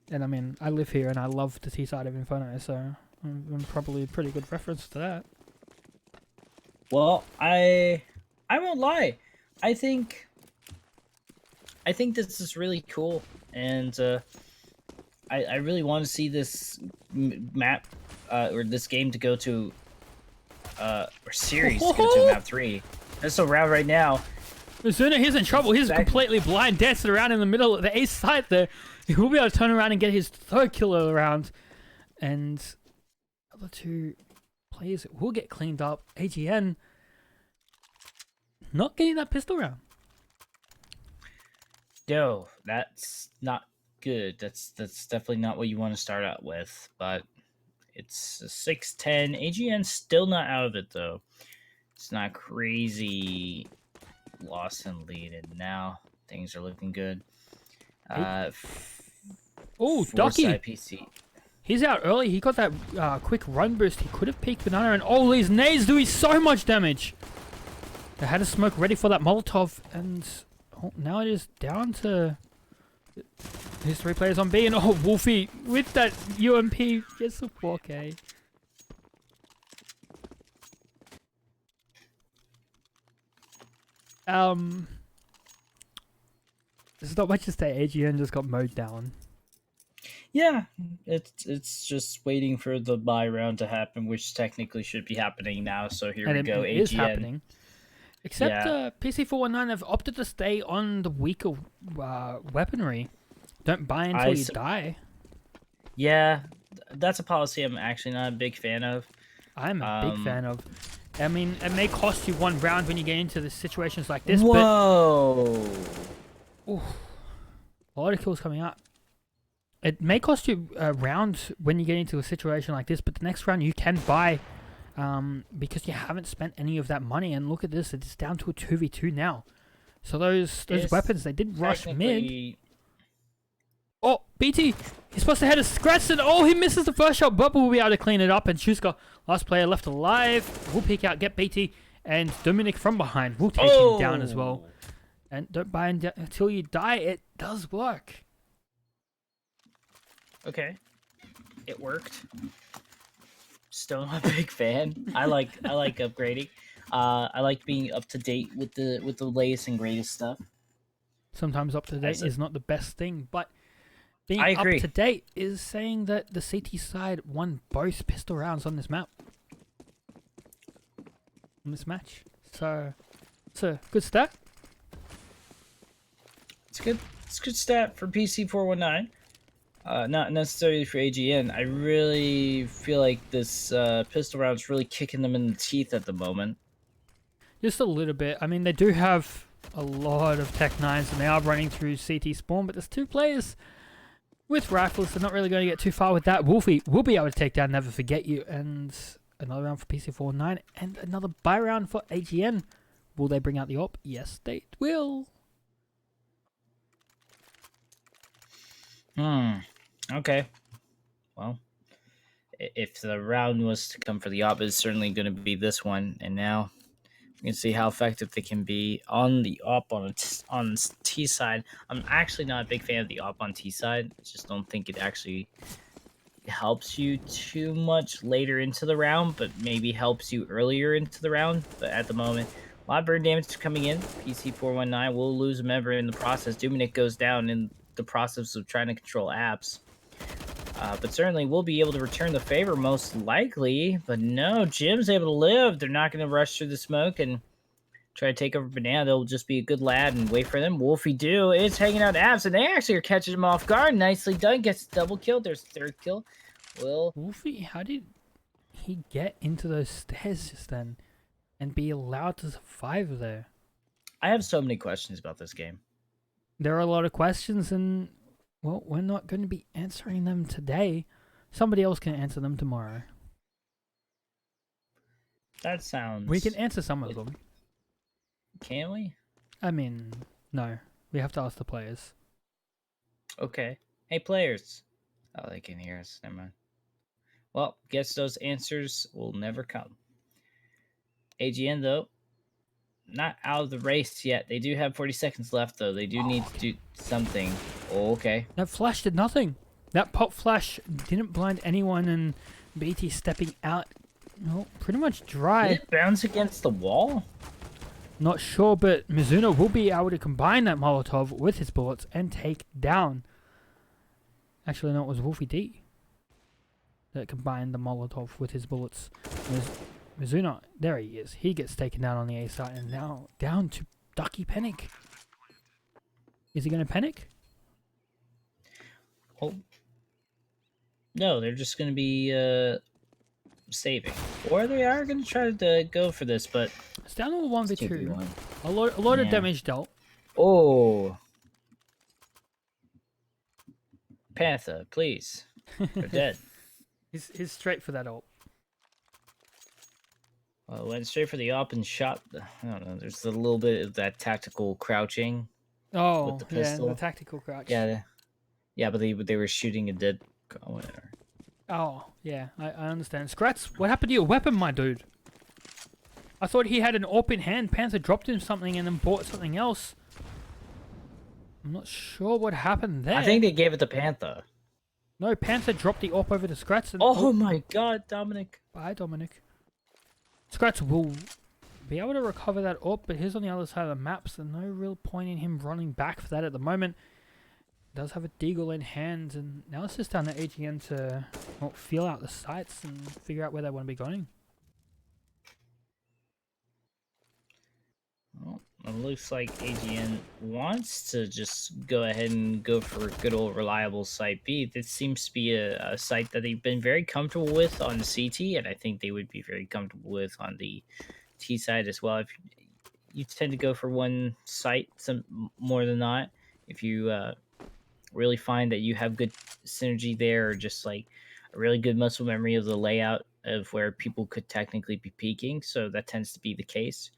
And I mean, I live here and I love the T-side of Inferno, so I'm probably a pretty good reference to that. Well, I won't lie. I think this is really cool, and I really want to see this map or this game to go to or series to go to map 3. That's so round right now. Zuna, he's in trouble. He's completely blind, dancing around in the middle of the A side there. He will be able to turn around and get his 3rd kill around. And the other 2 players will get cleaned up. AGN not getting that pistol round. No, that's not good. That's definitely not what you want to start out with. But it's a 6-10. AGN's still not out of it, though. It's not crazy loss and lead, and now things are looking good. Ducky. PC. He's out early. He got that quick run boost. He could have peeked Banana, and these nades doing so much damage. They had a smoke ready for that Molotov, and now it is down to his 3 players on B, and Wolfie with that UMP gets a 4K. There's not much to say. AGN just got mowed down. Yeah, it's just waiting for the buy round to happen, which technically should be happening now. So here we go. It AGN is happening. Except PC419 have opted to stay on the weaker weaponry. Don't buy until you die. Yeah, that's a policy I'm actually not a big fan of. I'm a big fan of. I mean, it may cost you 1 round when you get into the situations like this. Whoa! But, a lot of kills coming up. It may cost you a round when you get into a situation like this, but the next round you can buy because you haven't spent any of that money. And look at this, it's down to a 2v2 now. So those weapons, they did rush mid. Oh, BT, he's supposed to head a scratch, and he misses the first shot. Bubba will be able to clean it up, and Chuska, last player left alive, will peek out, get BT, and Dominic from behind will take him down as well. And don't buy until you die. It does work. Okay, it worked. Still not a big fan. I like upgrading. I like being up to date with the latest and greatest stuff. Sometimes up to date is not the best thing, but being up to date is saying that the CT side won both pistol rounds on this map. In this match. So it's a good stat. It's a good stat for PC419. Not necessarily for AGN. I really feel like this pistol round is really kicking them in the teeth at the moment. Just a little bit. I mean, they do have a lot of Tech 9s, and they are running through CT spawn, but there's 2 players with rifles. They're not really going to get too far with that. Wolfie will be able to take down Never Forget You, and another round for PC419, and another buy round for AGN. Will they bring out the op? Yes, they will. Okay. Well, if the round was to come for the op, it's certainly going to be this one. And now we can see how effective they can be on the op on T side. I'm actually not a big fan of the op on T side. I just don't think it actually helps you too much later into the round, but maybe helps you earlier into the round. But at the moment, a lot of burn damage coming in. PC419 will lose a member in the process. Dominic goes down in the process of trying to control apps. But certainly we'll be able to return the favor most likely. But no, Jim's able to live. They're not going to rush through the smoke and try to take over Banana. They'll just be a good lad and wait for them. Wolfie Do is hanging out apps, and they actually are catching him off guard. Nicely done. Gets double kill. There's 3rd kill. Wolfie, how did he get into those stairs just then and be allowed to survive there? I have so many questions about this game. There are a lot of questions, and well, we're not going to be answering them today. Somebody else can answer them tomorrow. That sounds... We can answer some of them. Can we? I mean, no. We have to ask the players. Okay. Hey, players. Oh, they can hear us. Never mind. Well, guess those answers will never come. AGN, though, not out of the race yet. They do have 40 seconds left, though. They do need to do something. Oh, okay. That flash did nothing. That pop flash didn't blind anyone, and BT stepping out, well, pretty much dry. Did it bounce against the wall? Not sure, but Mizuno will be able to combine that Molotov with his bullets and take down. Actually, no, it was Wolfie D that combined the Molotov with his bullets. Mizuno, there he is. He gets taken down on the A side, and now down to Ducky Panic. Is he going to panic? Oh. No, they're just going to be saving. Or they are going to try to go for this, but... It's down to a 1v2. A lot of damage dealt. Oh. Panther, please. They're dead. He's straight for that ult. Well, went straight for the op and shot. I don't know. There's a little bit of that tactical crouching. Oh, with the pistol. Yeah, the tactical crouch. Yeah, but they were shooting a dead. Whatever. Oh, yeah, I understand. Scratz, what happened to your weapon, my dude? I thought he had an AWP in hand. Panther dropped him something and then bought something else. I'm not sure what happened there. I think they gave it to Panther. No, Panther dropped the AWP over to Scratz. And oh my god, Dominic. Bye, Dominic. Scratz will be able to recover that AWP, but he's on the other side of the map, so no real point in him running back for that at the moment. Does have a deagle in hand, and now it's just down to AGN to feel out the sights and figure out where they want to be going. Well, it looks like AGN wants to just go ahead and go for a good old reliable site B. This seems to be a site that they've been very comfortable with on the CT, and I think they would be very comfortable with on the T side as well. If you tend to go for one site more than not, if you really find that you have good synergy there, or just like a really good muscle memory of the layout of where people could technically be peeking, so that tends to be the case.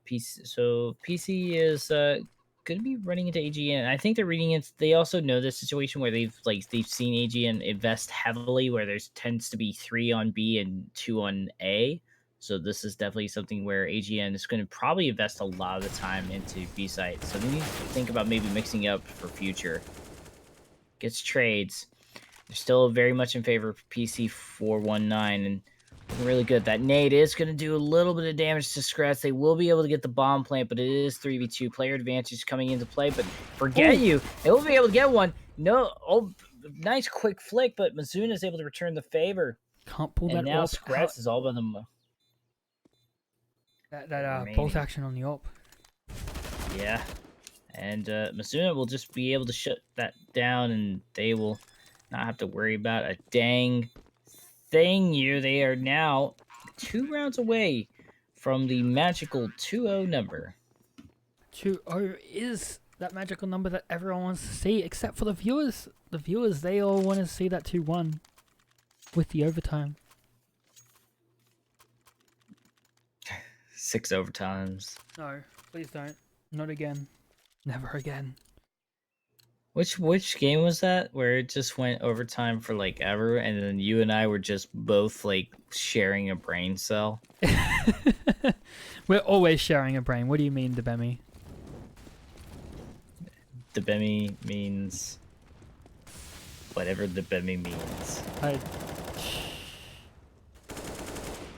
PC is going to be running into AGN. I think they're reading it. They also know the situation where they've seen AGN invest heavily, where there's tends to be 3 on B and 2 on A. So this is definitely something where AGN is going to probably invest a lot of the time into B site. So they need to think about maybe mixing up for future. Gets trades. They're still very much in favor of PC419 and really good. That nade is going to do a little bit of damage to Scratch. They will be able to get the bomb plant, but it is 3v2. Player advantage coming into play, but forget you. They will be able to get one. No, nice quick flick, but Mizuno is able to return the favor. Can't pull that and now AWP Scratch out. is all by them. That bolt action on the AWP. Yeah. And Mizuno will just be able to shut that down, and they will not have to worry about a dang thing. They are now 2 rounds away from the magical 2-0 number. 2-0 is that magical number that everyone wants to see, except for the viewers. The viewers, they all want to see that 2-1 with the overtime. 6 overtimes. No, please don't. Not again. Never again. Which game was that where it just went overtime for like ever, and then you and I were just both like sharing a brain cell? We're always sharing a brain. What do you mean, Debemi? Debemi means whatever Debemi means.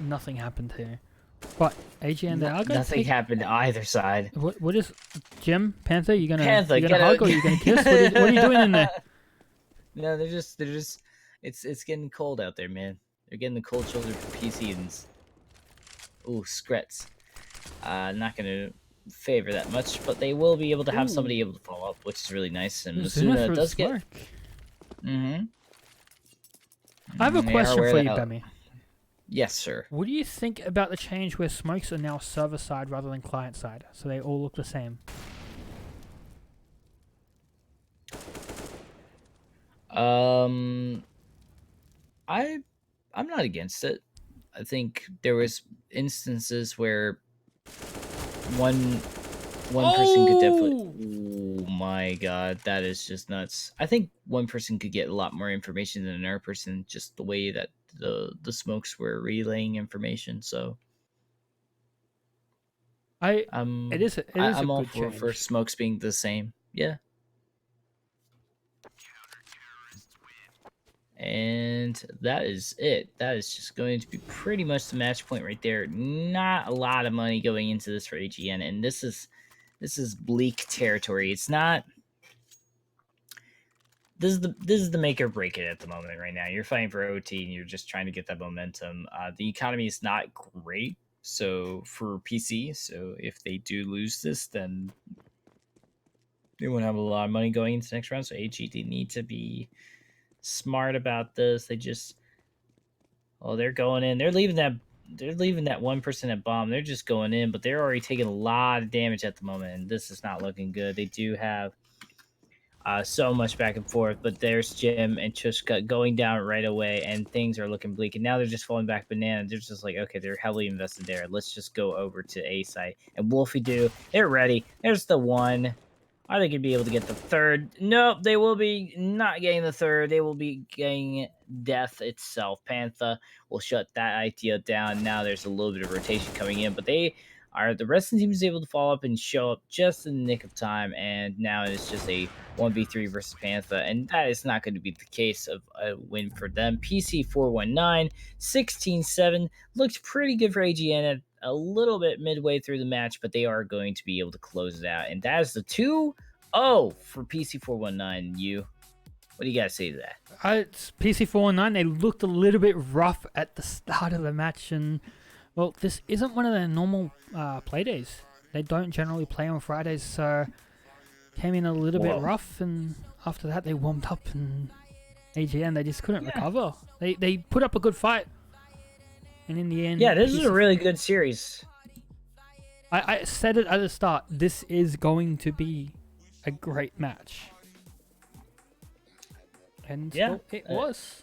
Nothing happened here. But AGN, they are going to Nothing happened to either side. What is Jim Panther? You gonna Panther, you gonna hug or you gonna kiss? What are you doing in there? No, they're just. It's getting cold out there, man. They're getting the cold shoulder for PCs. Ooh, Screts. Not gonna favor that much, but they will be able to have somebody able to follow up, which is really nice. And Masuna does get. Mm-hmm. I have a question for you, Bemi. Yes, sir. What do you think about the change where smokes are now server side rather than client side, so they all look the same? I'm not against it. I think there was instances where one person could definitely. Oh my god, that is just nuts. I think one person could get a lot more information than another person, just the way that the smokes were relaying information. So it is I'm a all good for smokes being the same. Yeah. And that is it. That is just going to be pretty much the match point right there. Not a lot of money going into this for AGN, and this is bleak territory. It's not. This is the make or break it at the moment right now. You're fighting for OT and you're just trying to get that momentum. The economy is not great, so for PC. So if they do lose this, then they won't have a lot of money going into the next round. So AGD need to be smart about this. They just, they're going in. They're leaving that one person at bomb. They're just going in, but they're already taking a lot of damage at the moment, and this is not looking good. They do have so much back and forth, but there's Jim and Chushka going down right away, and things are looking bleak. And now they're just falling back banana. They're just like, okay, they're heavily invested there. Let's just go over to A site. And Wolfie do. They're ready. There's the one. Are they going to be able to get the third? Nope, they will be not getting the third. They will be getting death itself. Panther will shut that idea down. Now there's a little bit of rotation coming in, but the rest of the team is able to follow up and show up just in the nick of time, and now it's just a 1v3 versus Panther, and that is not going to be the case of a win for them. PC419, 16-7, looked pretty good for AGN at a little bit midway through the match, but they are going to be able to close it out, and that is the 2-0 for PC419. You, what do you got to say to that? It's PC419. They looked a little bit rough at the start of the match, and well, this isn't one of their normal play days. They don't generally play on Fridays, so came in a little bit rough, and after that they warmed up, and AGN, they just couldn't recover. They put up a good fight, and in the end... Yeah, this is a really good series. I said it at the start, this is going to be a great match. And well, it was.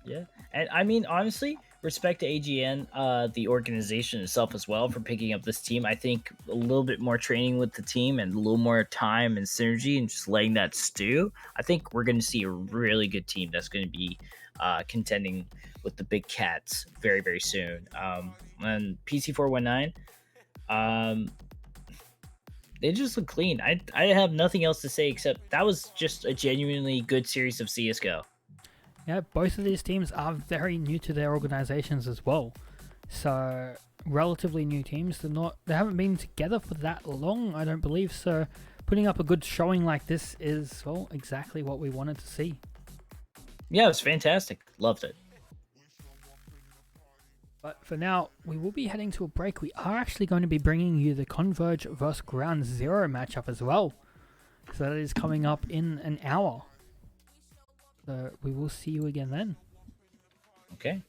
Yeah, and I mean, honestly, respect to AGN, the organization itself as well, for picking up this team. I think a little bit more training with the team and a little more time and synergy and just letting that stew. I think we're going to see a really good team that's going to be contending with the big cats very, very soon. And PC419, they just look clean. I have nothing else to say except that was just a genuinely good series of CSGO. Yeah, both of these teams are very new to their organizations as well. So, relatively new teams. They haven't been together for that long, I don't believe. So, putting up a good showing like this is, well, exactly what we wanted to see. Yeah, it was fantastic. Loved it. But for now, we will be heading to a break. We are actually going to be bringing you the Converge vs Ground Zero matchup as well. So, that is coming up in an hour. So we will see you again then. Okay.